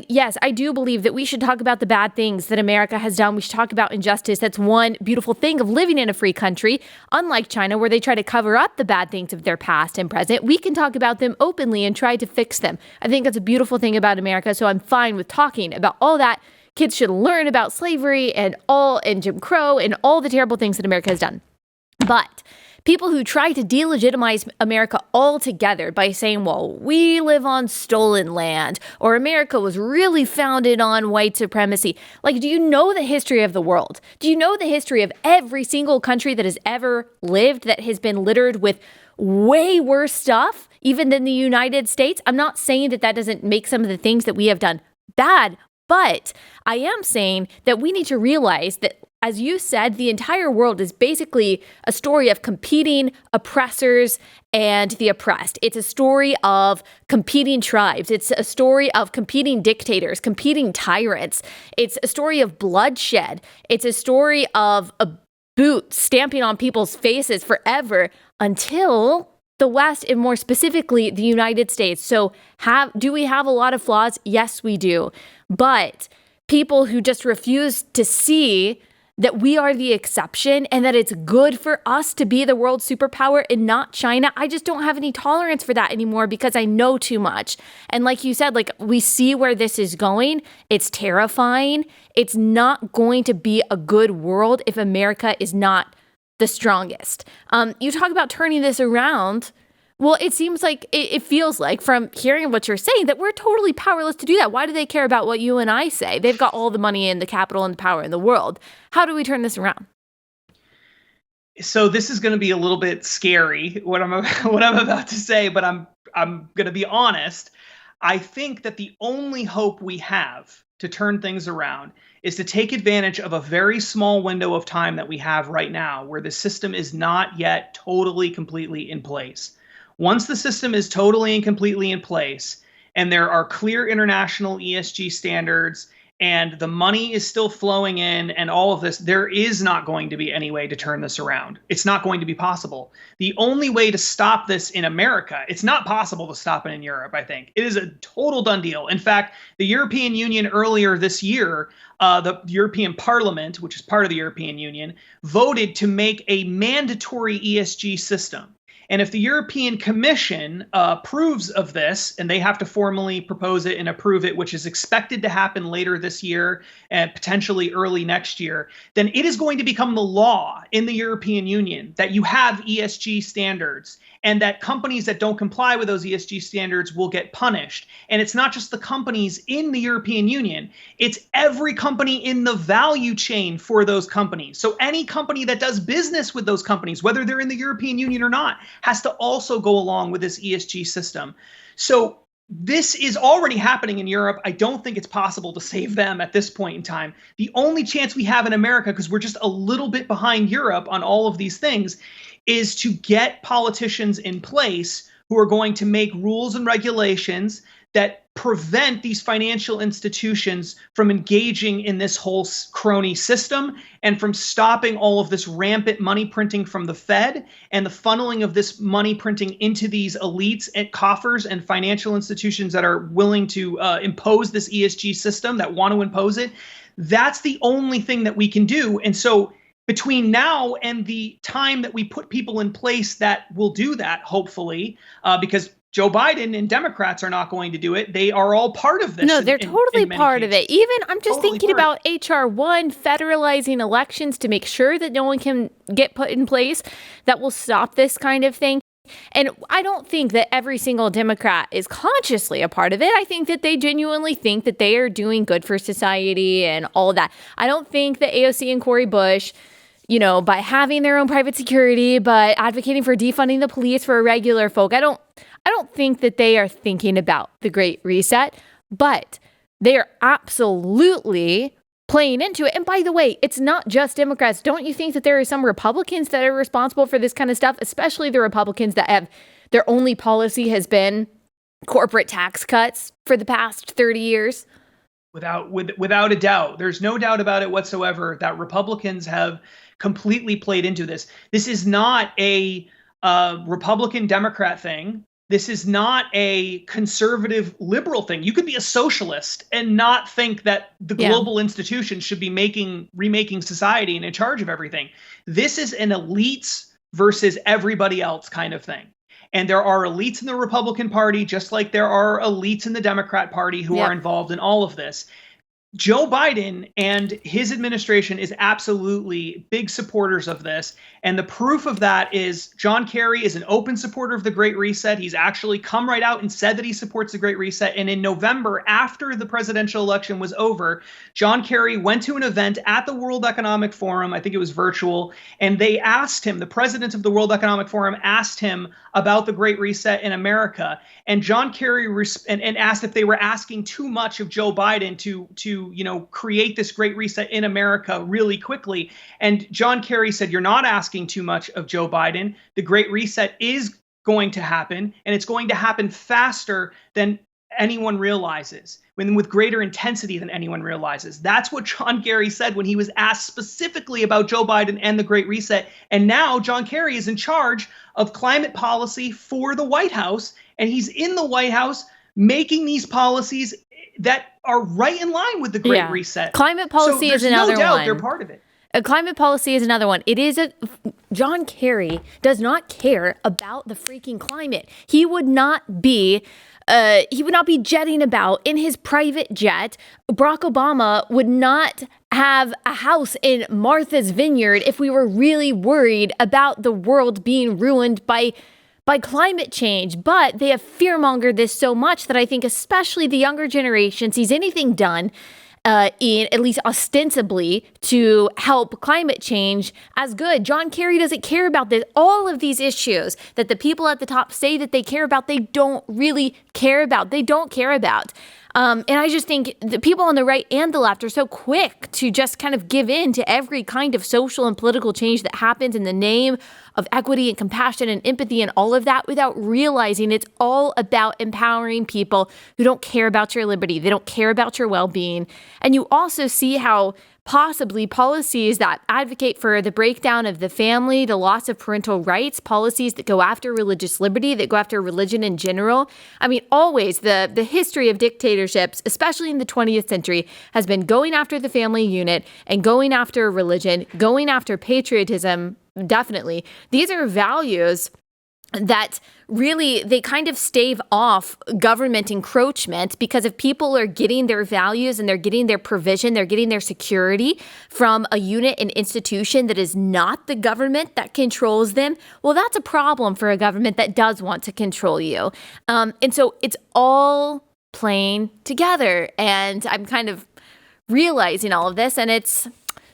yes, I do believe that we should talk about the bad things that America has done. We should talk about injustice. That's one beautiful thing of living in a free country. Unlike China, where they try to cover up the bad things of their past and present, we can talk about them openly and try to fix them. I think that's a beautiful thing about America. So I'm fine with talking about all that. Kids should learn about slavery and Jim Crow and all the terrible things that America has done. But people who try to delegitimize America altogether by saying, well, we live on stolen land, or America was really founded on white supremacy. Like, do you know the history of the world? Do you know the history of every single country that has ever lived that has been littered with way worse stuff, even than the United States? I'm not saying that doesn't make some of the things that we have done bad, but I am saying that we need to realize that, as you said, the entire world is basically a story of competing oppressors and the oppressed. It's a story of competing tribes. It's a story of competing dictators, competing tyrants. It's a story of bloodshed. It's a story of a boot stamping on people's faces forever until the West, and more specifically, the United States. So do we have a lot of flaws? Yes, we do. But people who just refuse to see that we are the exception and that it's good for us to be the world superpower and not China, I just don't have any tolerance for that anymore because I know too much. And like you said, we see where this is going. It's terrifying. It's not going to be a good world if America is not the strongest. You talk about turning this around. Well, it seems like, it feels like from hearing what you're saying that we're totally powerless to do that. Why do they care about what you and I say? They've got all the money and the capital and the power in the world. How do we turn this around? So this is going to be a little bit scary, what I'm about to say, but I'm going to be honest. I think that the only hope we have to turn things around is to take advantage of a very small window of time that we have right now where the system is not yet totally, completely in place. Once the system is totally and completely in place, and there are clear international ESG standards, and the money is still flowing in and all of this, there is not going to be any way to turn this around. It's not going to be possible. The only way to stop this in America, it's not possible to stop it in Europe, I think. It is a total done deal. In fact, the European Union earlier this year, the European Parliament, which is part of the European Union, voted to make a mandatory ESG system. And if the European Commission approves of this, and they have to formally propose it and approve it, which is expected to happen later this year and potentially early next year, then it is going to become the law in the European Union that you have ESG standards and that companies that don't comply with those ESG standards will get punished. And it's not just the companies in the European Union, it's every company in the value chain for those companies. So any company that does business with those companies, whether they're in the European Union or not, has to also go along with this ESG system. So this is already happening in Europe. I don't think it's possible to save them at this point in time. The only chance we have in America, because we're just a little bit behind Europe on all of these things, is to get politicians in place who are going to make rules and regulations that prevent these financial institutions from engaging in this whole crony system and from stopping all of this rampant money printing from the Fed and the funneling of this money printing into these elites and coffers and financial institutions that are willing to impose this ESG system, that want to impose it. That's the only thing that we can do. And so between now and the time that we put people in place that will do that, hopefully, because Joe Biden and Democrats are not going to do it. They are all part of this. No, they're totally part of it. Even I'm just thinking about HR 1, federalizing elections to make sure that no one can get put in place that will stop this kind of thing. And I don't think that every single Democrat is consciously a part of it. I think that they genuinely think that they are doing good for society and all of that. I don't think that AOC and Cori Bush, you know, by having their own private security, but advocating for defunding the police for regular folk, I don't think that they are thinking about the Great Reset, but they are absolutely playing into it. And by the way, it's not just Democrats. Don't you think that there are some Republicans that are responsible for this kind of stuff, especially the Republicans that have their only policy has been corporate tax cuts for the past 30 years? Without a doubt. There's no doubt about it whatsoever that Republicans have completely played into this. This is not a Republican Democrat thing. This is not a conservative liberal thing. You could be a socialist and not think that the global institutions should be remaking society and in charge of everything. This is an elites versus everybody else kind of thing. And there are elites in the Republican Party, just like there are elites in the Democrat Party who are involved in all of this. Joe Biden and his administration is absolutely big supporters of this. And the proof of that is John Kerry is an open supporter of the Great Reset. He's actually come right out and said that he supports the Great Reset. And in November, after the presidential election was over, John Kerry went to an event at the World Economic Forum. I think it was virtual. And they asked him, the president of the World Economic Forum asked him about the Great Reset in America. And John Kerry and asked if they were asking too much of Joe Biden to create this Great Reset in America really quickly. And John Kerry said, you're not asking too much of Joe Biden. The Great Reset is going to happen, and it's going to happen faster than anyone realizes, with greater intensity than anyone realizes. That's what John Kerry said when he was asked specifically about Joe Biden and the Great Reset. And now John Kerry is in charge of climate policy for the White House, and he's in the White House making these policies that are right in line with the Great Reset. Climate policy is another one. No doubt they're part of it. Climate policy is another one. John Kerry does not care about the freaking climate. He would not be jetting about in his private jet. Barack Obama would not have a house in Martha's Vineyard if we were really worried about the world being ruined by climate change. But they have fearmongered this so much that I think especially the younger generation sees anything done in at least ostensibly to help climate change as good. John Kerry doesn't care about this. All of these issues that the people at the top say that they care about, they don't really care about. They don't care about. And I just think the people on the right and the left are so quick to just kind of give in to every kind of social and political change that happens in the name of equity and compassion and empathy and all of that without realizing it's all about empowering people who don't care about your liberty. They don't care about your well-being. And you also see how possibly policies that advocate for the breakdown of the family, the loss of parental rights, policies that go after religious liberty, that go after religion in general. I mean, always the history of dictatorships, especially in the 20th century, has been going after the family unit and going after religion, going after patriotism, definitely. These are values that really, they kind of stave off government encroachment, because if people are getting their values and they're getting their provision, they're getting their security from a unit and institution that is not the government that controls them, well, that's a problem for a government that does want to control you. And so it's all playing together. And I'm kind of realizing all of this, and it's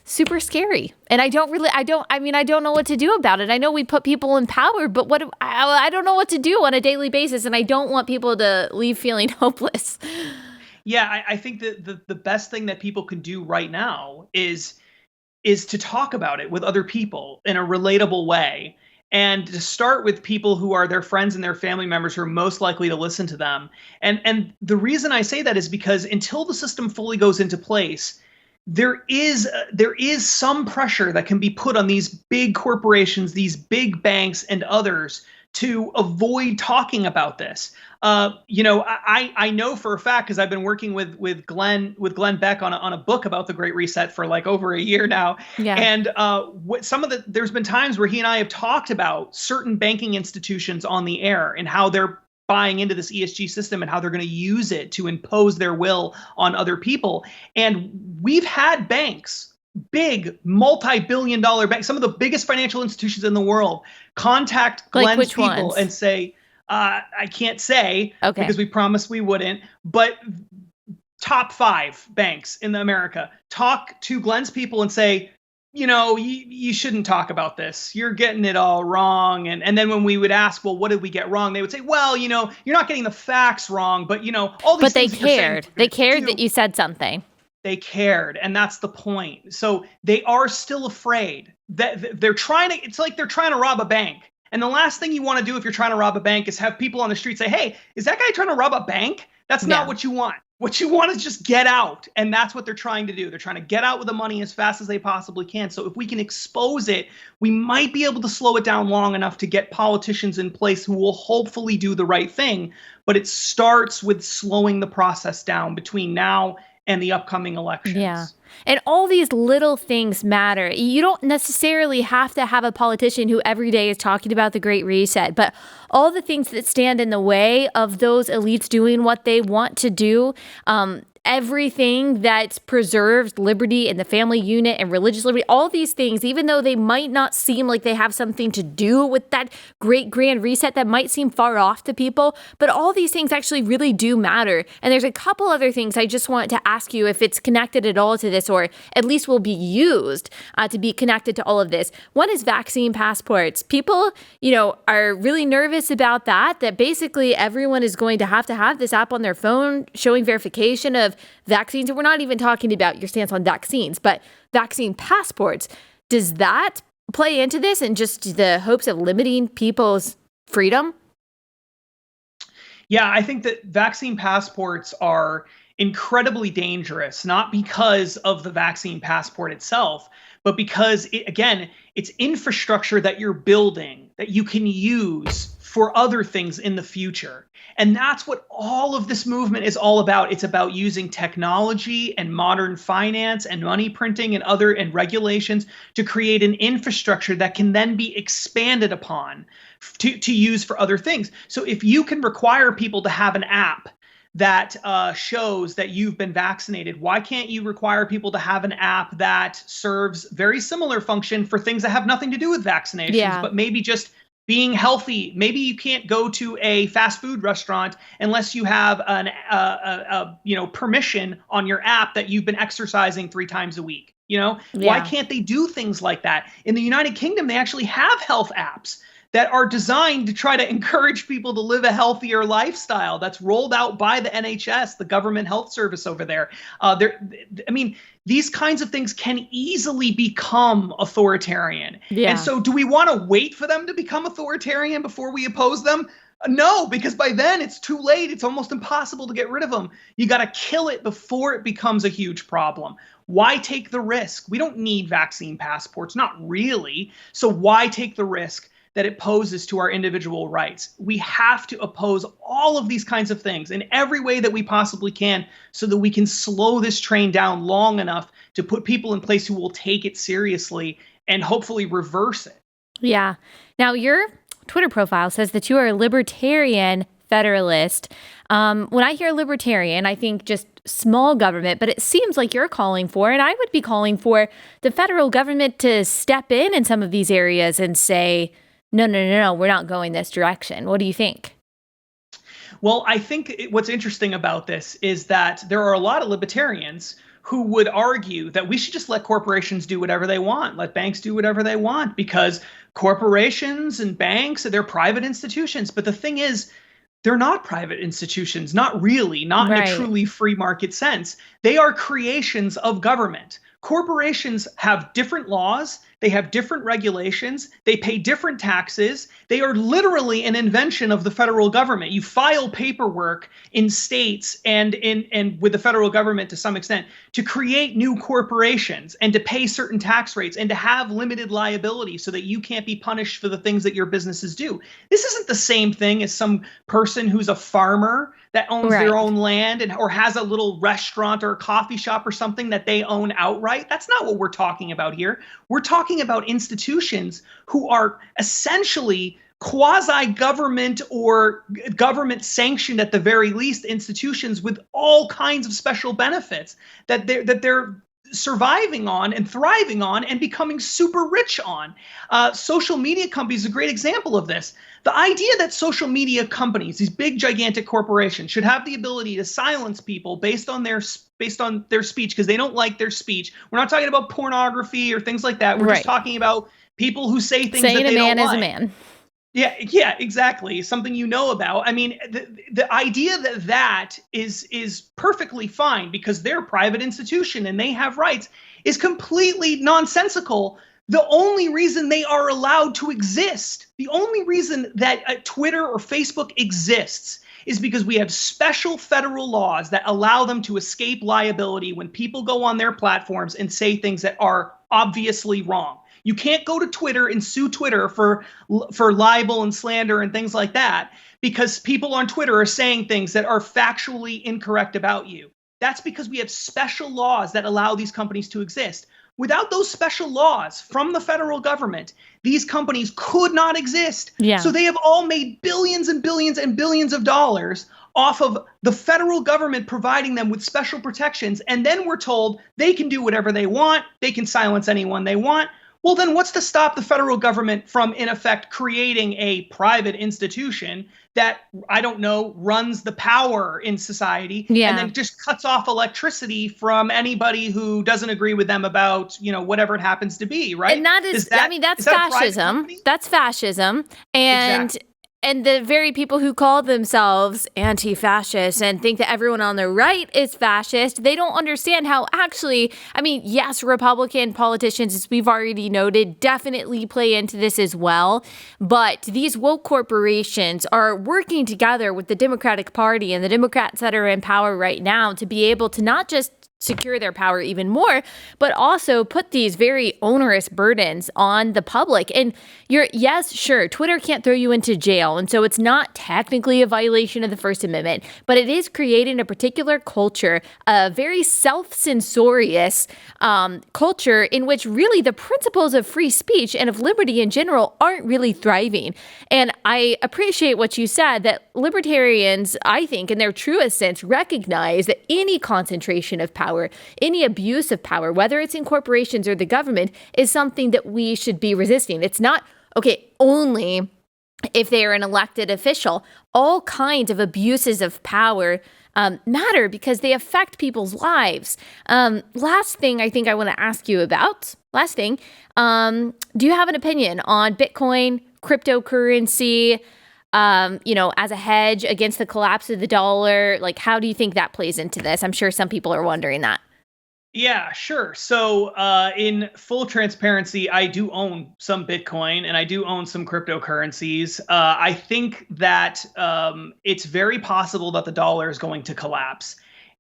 super scary. And I don't know what to do about it. I know we put people in power, but I don't know what to do on a daily basis. And I don't want people to leave feeling hopeless. Yeah, I think that the best thing that people can do right now is to talk about it with other people in a relatable way. And to start with people who are their friends and their family members who are most likely to listen to them. And the reason I say that is because until the system fully goes into place, there is some pressure that can be put on these big corporations, these big banks and others to avoid talking about this. I know for a fact, because I've been working with Glenn Beck on a book about the Great Reset for like over a year now. Yeah. And there's been times where he and I have talked about certain banking institutions on the air and how they're buying into this ESG system and how they're going to use it to impose their will on other people. And we've had banks, big multi-billion-dollar banks, some of the biggest financial institutions in the world, contact Glenn's people ones? And say, I can't say because we promised we wouldn't, but top 5 banks in America talk to Glenn's people and say, you shouldn't talk about this. You're getting it all wrong. And then when we would ask, well, what did we get wrong? They would say, well, you're not getting the facts wrong, but all these things. But they cared. They cared that you said something. They cared. And that's the point. So they are still afraid that they're trying to, it's like they're trying to rob a bank. And the last thing you want to do if you're trying to rob a bank is have people on the street say, hey, is that guy trying to rob a bank? That's not what you want. What you want is just get out. And that's what they're trying to do. They're trying to get out with the money as fast as they possibly can. So if we can expose it, we might be able to slow it down long enough to get politicians in place who will hopefully do the right thing. But it starts with slowing the process down between now and the upcoming elections. Yeah. And all these little things matter. You don't necessarily have to have a politician who every day is talking about the Great Reset, but all the things that stand in the way of those elites doing what they want to do, everything that preserves liberty and the family unit and religious liberty, all these things, even though they might not seem like they have something to do with that great grand reset that might seem far off to people, but all these things actually really do matter. And there's a couple other things I just want to ask you if it's connected at all to this, or at least will be used to be connected to all of this. One is vaccine passports. People, are really nervous about that basically everyone is going to have this app on their phone showing verification of vaccines. And we're not even talking about your stance on vaccines, but vaccine passports. Does that play into this and just the hopes of limiting people's freedom? Yeah, I think that vaccine passports are incredibly dangerous, not because of the vaccine passport itself, but because, it's infrastructure that you're building that you can use for other things in the future. And that's what all of this movement is all about. It's about using technology and modern finance and money printing and regulations to create an infrastructure that can then be expanded upon to use for other things. So if you can require people to have an app that shows that you've been vaccinated, why can't you require people to have an app that serves very similar function for things that have nothing to do with vaccinations, but maybe just being healthy? Maybe you can't go to a fast food restaurant unless you have permission on your app that you've been exercising 3 times a week. Why can't they do things like that? In the United Kingdom, they actually have health apps that are designed to try to encourage people to live a healthier lifestyle. That's rolled out by the NHS, the government health service over there. These kinds of things can easily become authoritarian. Yeah. And so do we want to wait for them to become authoritarian before we oppose them? No, because by then it's too late. It's almost impossible to get rid of them. You got to kill it before it becomes a huge problem. Why take the risk? We don't need vaccine passports, not really. So why take the risk that it poses to our individual rights? We have to oppose all of these kinds of things in every way that we possibly can so that we can slow this train down long enough to put people in place who will take it seriously and hopefully reverse it. Yeah. Now, your Twitter profile says that you are a libertarian federalist. When I hear libertarian, I think just small government, but it seems like you're calling for, and I would be calling for, the federal government to step in some of these areas and say, no, we're not going this direction. What do you think? Well, I think what's interesting about this is that there are a lot of libertarians who would argue that we should just let corporations do whatever they want, let banks do whatever they want, because corporations and banks, they're private institutions. But the thing is, they're not private institutions, not really, not in a truly free market sense. They are creations of government. Corporations have different laws. They have different regulations. They pay different taxes. They are literally an invention of the federal government. You file paperwork in states and with the federal government to some extent to create new corporations and to pay certain tax rates and to have limited liability so that you can't be punished for the things that your businesses do. This isn't the same thing as some person who's a farmer that owns their own land or has a little restaurant or a coffee shop or something that they own outright. That's not what we're talking about here. We're talking about institutions who are essentially quasi-government or government sanctioned, at the very least, institutions with all kinds of special benefits that they're surviving on and thriving on and becoming super rich on. Social media companies is a great example of this. The idea that social media companies, these big gigantic corporations, should have the ability to silence people based on their speech because they don't like their speech. We're not talking about pornography or things like that. We're just talking about people who say things that they don't like. Saying a man is a man. Yeah, exactly. Something you know about. I mean, the idea that is perfectly fine because they're a private institution and they have rights is completely nonsensical The only reason they are allowed to exist, the only reason that Twitter or Facebook exists is because we have special federal laws that allow them to escape liability when people go on their platforms and say things that are obviously wrong. You can't go to Twitter and sue Twitter for libel and slander and things like that because people on Twitter are saying things that are factually incorrect about you. That's because we have special laws that allow these companies to exist. Without those special laws from the federal government, these companies could not exist. Yeah. So they have all made billions and billions and billions of dollars off of the federal government providing them with special protections. And then we're told they can do whatever they want. They can silence anyone they want. Well, then what's to stop the federal government from, in effect, creating a private institution that, I don't know, runs the power in society and then just cuts off electricity from anybody who doesn't agree with them about, whatever it happens to be, right? And that's fascism. That's fascism. And exactly. And the very people who call themselves anti-fascist and think that everyone on the right is fascist, they don't understand how actually, yes, Republican politicians, as we've already noted, definitely play into this as well. But these woke corporations are working together with the Democratic Party and the Democrats that are in power right now to be able to not just secure their power even more, but also put these very onerous burdens on the public. And sure, Twitter can't throw you into jail. And so it's not technically a violation of the First Amendment, but it is creating a particular culture, a very self-censorious culture in which really the principles of free speech and of liberty in general aren't really thriving. And I appreciate what you said, that libertarians, I think, in their truest sense, recognize that any concentration of power, any abuse of power, whether it's in corporations or the government, is something that we should be resisting. It's not, only if they are an elected official. All kinds of abuses of power matter because they affect people's lives. Last thing I think I want to ask you about, do you have an opinion on Bitcoin, cryptocurrency, as a hedge against the collapse of the dollar? Like, how do you think that plays into this? I'm sure some people are wondering that. Yeah, sure. So in full transparency, I do own some Bitcoin and I do own some cryptocurrencies. I think that it's very possible that the dollar is going to collapse.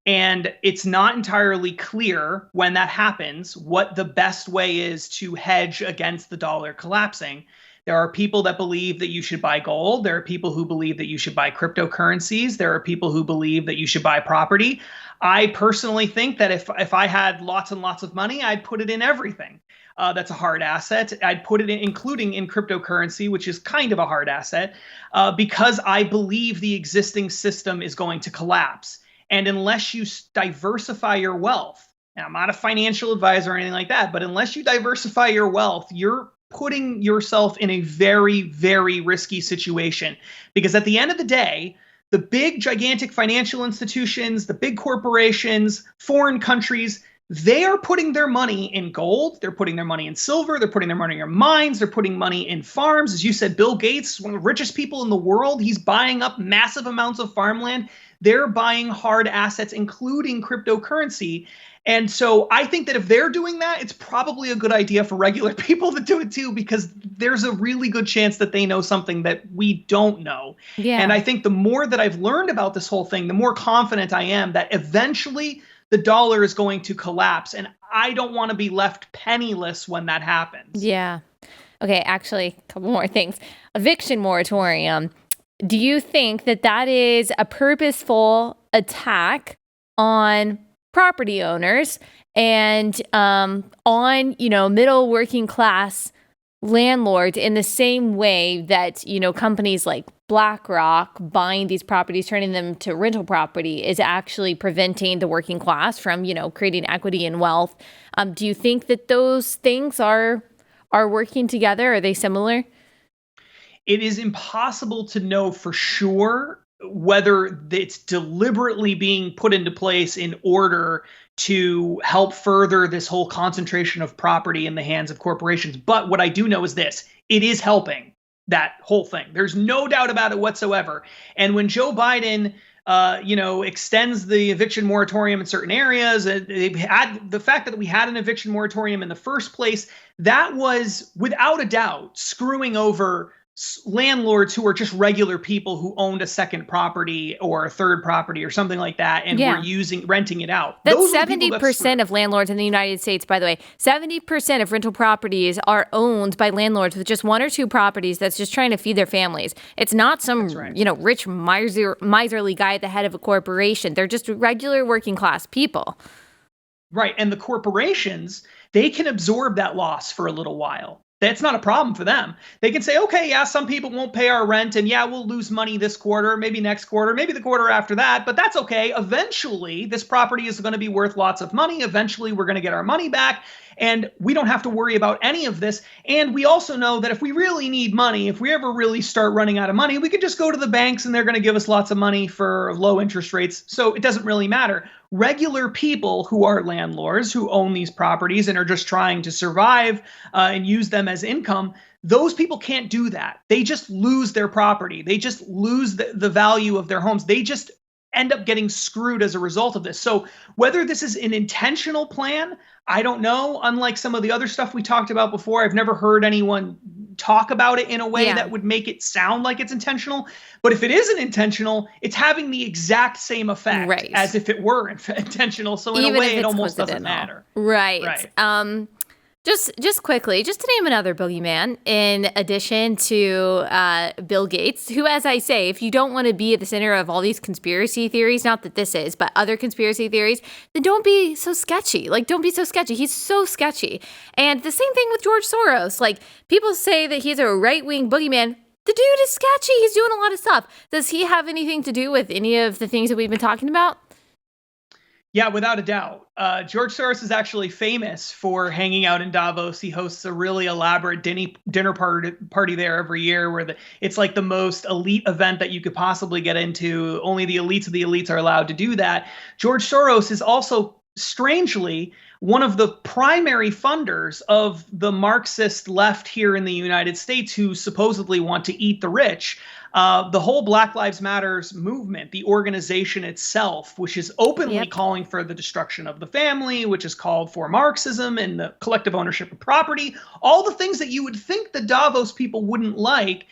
And it's not entirely clear when that happens what the best way is to hedge against the dollar collapsing. There are people that believe that you should buy gold. There are people who believe that you should buy cryptocurrencies. There are people who believe that you should buy property. I personally think that if I had lots and lots of money, I'd put it in everything. That's a hard asset. I'd put it in, including in cryptocurrency, which is kind of a hard asset, because I believe the existing system is going to collapse. And unless you diversify your wealth, and I'm not a financial advisor or anything like that, but unless you diversify your wealth, you're putting yourself in a very, very risky situation. Because at the end of the day, the big, gigantic financial institutions, the big corporations, foreign countries, they are putting their money in gold. They're putting their money in silver. They're putting their money in mines. They're putting money in farms. As you said, Bill Gates, one of the richest people in the world, he's buying up massive amounts of farmland. They're buying hard assets, including cryptocurrency. And so I think that if they're doing that, it's probably a good idea for regular people to do it too, because there's a really good chance that they know something that we don't know. Yeah. And I think the more that I've learned about this whole thing, the more confident I am that eventually the dollar is going to collapse. And I don't want to be left penniless when that happens. Yeah. Okay, actually, a couple more things. Eviction moratorium. Do you think that that is a purposeful attack on property owners and on, middle working class landlords in the same way that, companies like BlackRock buying these properties, turning them to rental property is actually preventing the working class from, creating equity and wealth? Do you think that those things are working together? Are they similar? It is impossible to know for sure whether it's deliberately being put into place in order to help further this whole concentration of property in the hands of corporations. But what I do know is this: it is helping that whole thing. There's no doubt about it whatsoever. And when Joe Biden extends the eviction moratorium in certain areas. They've had the fact that we had an eviction moratorium in the first place, that was without a doubt screwing over landlords who are just regular people who owned a second property or a third property or something like that and were renting it out. That's 70% of landlords in the United States, by the way. 70% of rental properties are owned by landlords with just one or two properties that's just trying to feed their families. It's not some, rich miserly guy at the head of a corporation. They're just regular working class people. Right. And the corporations, they can absorb that loss for a little while. That's not a problem for them. They can say, okay, yeah, some people won't pay our rent, and yeah, we'll lose money this quarter, maybe next quarter, maybe the quarter after that, but that's okay. Eventually, this property is going to be worth lots of money. Eventually, we're going to get our money back, and we don't have to worry about any of this. And we also know that if we really need money, if we ever really start running out of money, we can just go to the banks, and they're going to give us lots of money for low interest rates, so it doesn't really matter. Regular people who are landlords, who own these properties and are just trying to survive and use them as income, those people can't do that. They just lose their property. They just lose the value of their homes. They just end up getting screwed as a result of this. So whether this is an intentional plan, I don't know. Unlike some of the other stuff we talked about before, I've never heard anyone talk about it in a way that would make it sound like it's intentional. But if it isn't intentional, it's having the exact same effect as if it were intentional. So in a way, it almost doesn't matter. Right. Just quickly, just to name another boogeyman, in addition to Bill Gates, who, as I say, if you don't want to be at the center of all these conspiracy theories, not that this is, but other conspiracy theories, then don't be so sketchy. Don't be so sketchy. He's so sketchy. And the same thing with George Soros. People say that he's a right-wing boogeyman. The dude is sketchy. He's doing a lot of stuff. Does he have anything to do with any of the things that we've been talking about? Yeah, without a doubt. George Soros is actually famous for hanging out in Davos. He hosts a really elaborate dinner party there every year where it's like the most elite event that you could possibly get into. Only the elites of the elites are allowed to do that. George Soros is also, strangely, one of the primary funders of the Marxist left here in the United States who supposedly want to eat the rich. The whole Black Lives Matters movement, the organization itself, which is openly calling for the destruction of the family, which is called for Marxism and the collective ownership of property, all the things that you would think the Davos people wouldn't like,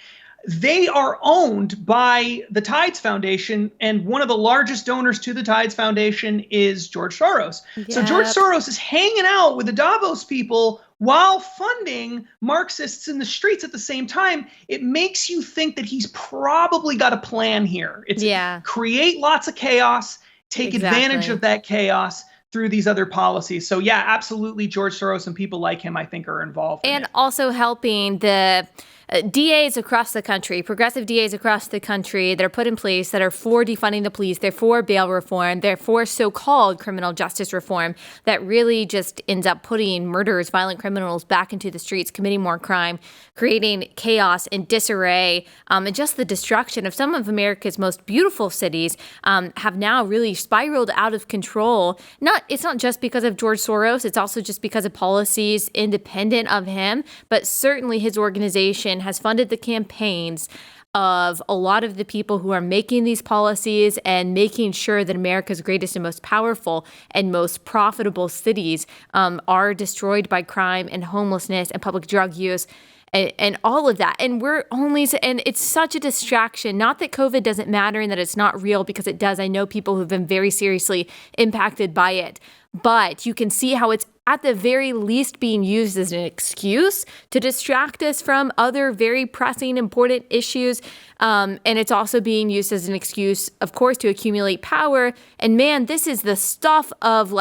they are owned by the Tides Foundation, and one of the largest donors to the Tides Foundation is George Soros. Yep. So George Soros is hanging out with the Davos people while funding Marxists in the streets at the same time. It makes you think that he's probably got a plan here. It's create lots of chaos, take advantage of that chaos through these other policies. So yeah, absolutely, George Soros and people like him, I think, are involved. And also helping the DAs across the country, progressive DAs across the country that are put in place that are for defunding the police, they're for bail reform, they're for so-called criminal justice reform that really just ends up putting murderers, violent criminals back into the streets, committing more crime, creating chaos and disarray, and just the destruction of some of America's most beautiful cities have now really spiraled out of control. It's not just because of George Soros, it's also just because of policies independent of him, but certainly his organization has funded the campaigns of a lot of the people who are making these policies and making sure that America's greatest and most powerful and most profitable cities are destroyed by crime and homelessness and public drug use and all of that. And and it's such a distraction. Not that COVID doesn't matter and that it's not real, because it does. I know people who've been very seriously impacted by it. But you can see how it's at the very least being used as an excuse to distract us from other very pressing, important issues. And it's also being used as an excuse, of course, to accumulate power. And man, this is the stuff of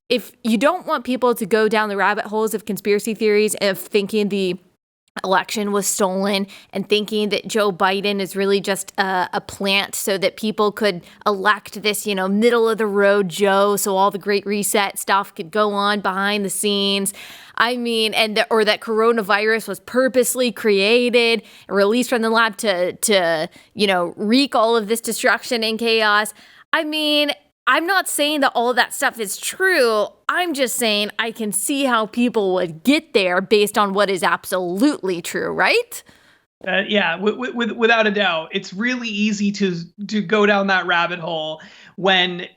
if you don't want people to go down the rabbit holes of conspiracy theories, of thinking the election was stolen and thinking that Joe Biden is really just a plant so that people could elect this, middle of the road Joe, so all the Great Reset stuff could go on behind the scenes. I mean, or that coronavirus was purposely created and released from the lab to wreak all of this destruction and chaos. I mean, I'm not saying that all of that stuff is true. I'm just saying I can see how people would get there based on what is absolutely true, right? Yeah, without a doubt, it's really easy to go down that rabbit hole when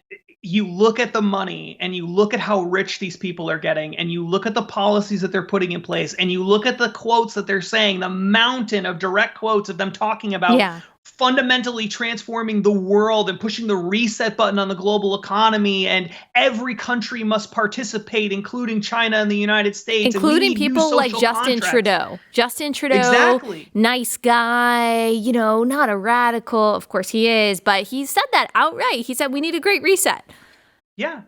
you look at the money and you look at how rich these people are getting and you look at the policies that they're putting in place and you look at the quotes that they're saying, the mountain of direct quotes of them talking about fundamentally transforming the world and pushing the reset button on the global economy, and every country must participate, including China and the United States, including people like Justin Trudeau. Justin Trudeau, exactly. Nice guy, not a radical. Of course he is, but he said that outright. He said we need a great reset. Yeah.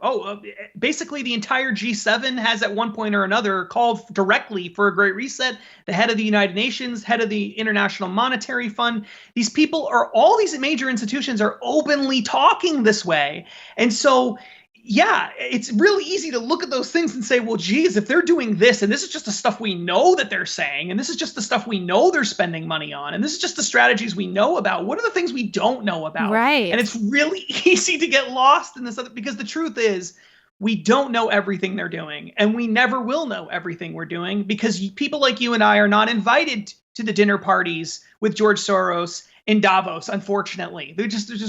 Basically, the entire G7 has at one point or another called directly for a great reset. The head of the United Nations, head of the International Monetary Fund. These people all these major institutions are openly talking this way. And so, yeah, it's really easy to look at those things and say, well, geez, if they're doing this, and this is just the stuff we know that they're saying, and this is just the stuff we know they're spending money on, and this is just the strategies we know about, what are the things we don't know about? Right. And it's really easy to get lost in this because the truth is, we don't know everything they're doing, and we never will know everything we're doing because people like you and I are not invited to the dinner parties with George Soros in Davos, unfortunately.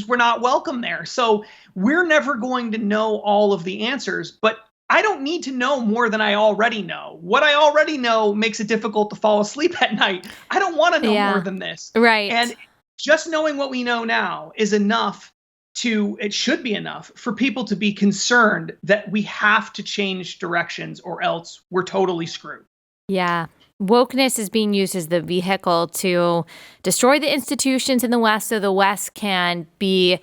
We're not welcome there. So we're never going to know all of the answers, but I don't need to know more than I already know. What I already know makes it difficult to fall asleep at night. I don't want to know more than this. Right. And just knowing what we know now is enough it should be enough for people to be concerned that we have to change directions or else we're totally screwed. Yeah. Wokeness is being used as the vehicle to destroy the institutions in the West so the West can be,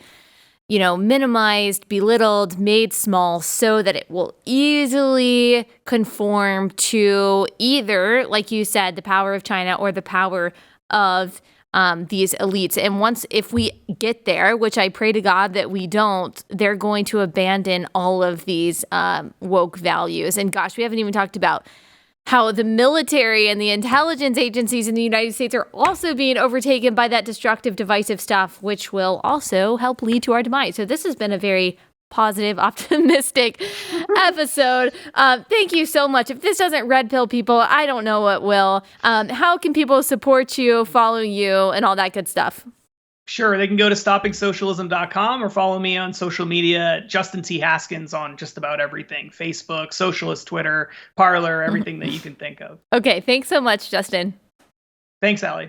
minimized, belittled, made small so that it will easily conform to either, like you said, the power of China or the power of these elites. And if we get there, which I pray to God that we don't, they're going to abandon all of these woke values. And gosh, we haven't even talked about how the military and the intelligence agencies in the United States are also being overtaken by that destructive, divisive stuff, which will also help lead to our demise. So this has been a very positive, optimistic episode. Thank you so much. If this doesn't red pill people, I don't know what will. How can people support you, follow you, and all that good stuff? Sure. They can go to stoppingsocialism.com or follow me on social media, Justin T. Haskins, on just about everything. Facebook, Socialist, Twitter, Parler, everything that you can think of. Okay. Thanks so much, Justin. Thanks, Allie.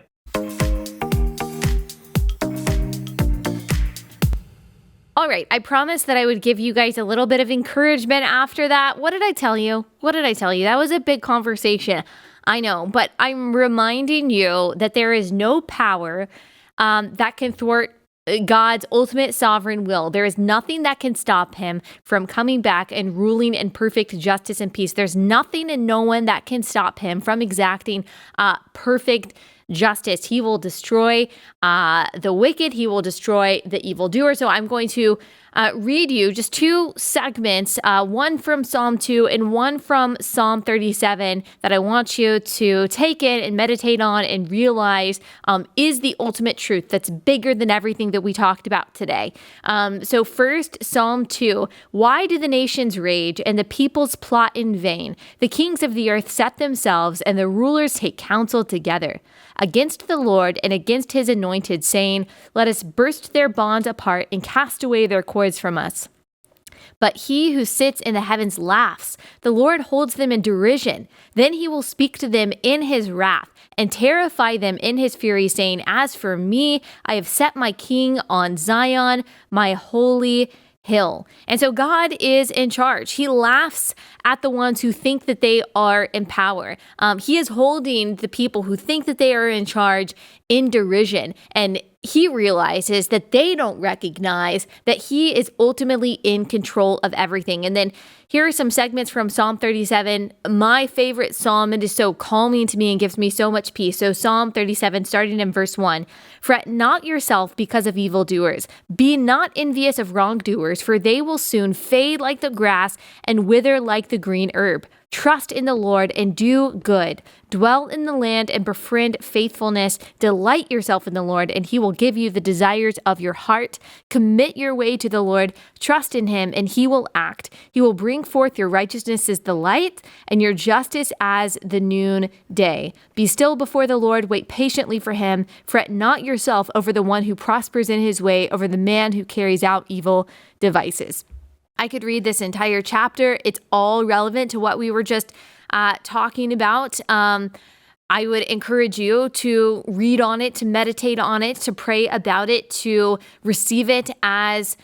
All right. I promised that I would give you guys a little bit of encouragement after that. What did I tell you? That was a big conversation. I know, but I'm reminding you that there is no power that can thwart God's ultimate sovereign will. There is nothing that can stop him from coming back and ruling in perfect justice and peace. There's nothing and no one that can stop him from exacting perfect justice. He will destroy the wicked. He will destroy the evildoer. So I'm going to read you just two segments, one from Psalm 2 and one from Psalm 37 that I want you to take in and meditate on and realize is the ultimate truth that's bigger than everything that we talked about today. So first, Psalm 2, why do the nations rage and the peoples plot in vain? The kings of the earth set themselves and the rulers take counsel together against the Lord and against his anointed, saying, let us burst their bonds apart and cast away their cords from us. But he who sits in the heavens laughs. The Lord holds them in derision. Then he will speak to them in his wrath and terrify them in his fury, saying, as for me, I have set my king on Zion, my holy hill. And so God is in charge. He laughs at the ones who think that they are in power. He is holding the people who think that they are in charge in derision. And he realizes that they don't recognize that he is ultimately in control of everything. And then here are some segments from Psalm 37, my favorite psalm. It is so calming to me and gives me so much peace. So Psalm 37, starting in verse 1, fret not yourself because of evildoers. Be not envious of wrongdoers, for they will soon fade like the grass and wither like the green herb. Trust in the Lord and do good. Dwell in the land and befriend faithfulness. Delight yourself in the Lord, and he will give you the desires of your heart. Commit your way to the Lord. Trust in him, and he will act. He will bring forth your righteousness as the light and your justice as the noonday. Be still before the Lord. Wait patiently for him. Fret not yourself over the one who prospers in his way, over the man who carries out evil devices. I could read this entire chapter. It's all relevant to what we were just talking about. I would encourage you to read on it, to meditate on it, to pray about it, to receive it as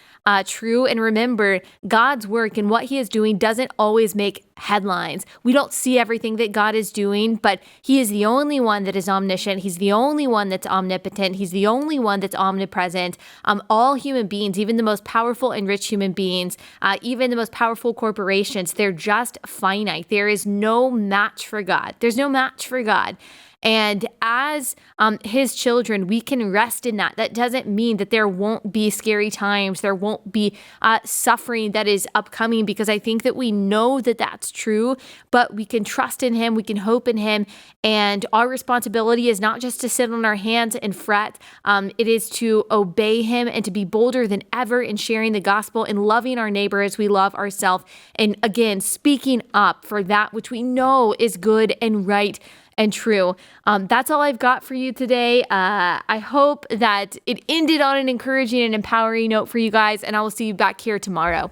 true. And remember, God's work and what he is doing doesn't always make headlines. We don't see everything that God is doing, but he is the only one that is omniscient. He's the only one that's omnipotent. He's the only one that's omnipresent. All human beings, even the most powerful and rich human beings, even the most powerful corporations, they're just finite. There is no match for God. There's no match for God. And as his children, we can rest in that. That doesn't mean that there won't be scary times. There won't be suffering that is upcoming, because I think that we know that that's true, but we can trust in him. We can hope in him. And our responsibility is not just to sit on our hands and fret. It is to obey him and to be bolder than ever in sharing the gospel and loving our neighbor as we love ourselves. And again, speaking up for that which we know is good and right and true. That's all I've got for you today. I hope that it ended on an encouraging and empowering note for you guys, and I will see you back here tomorrow.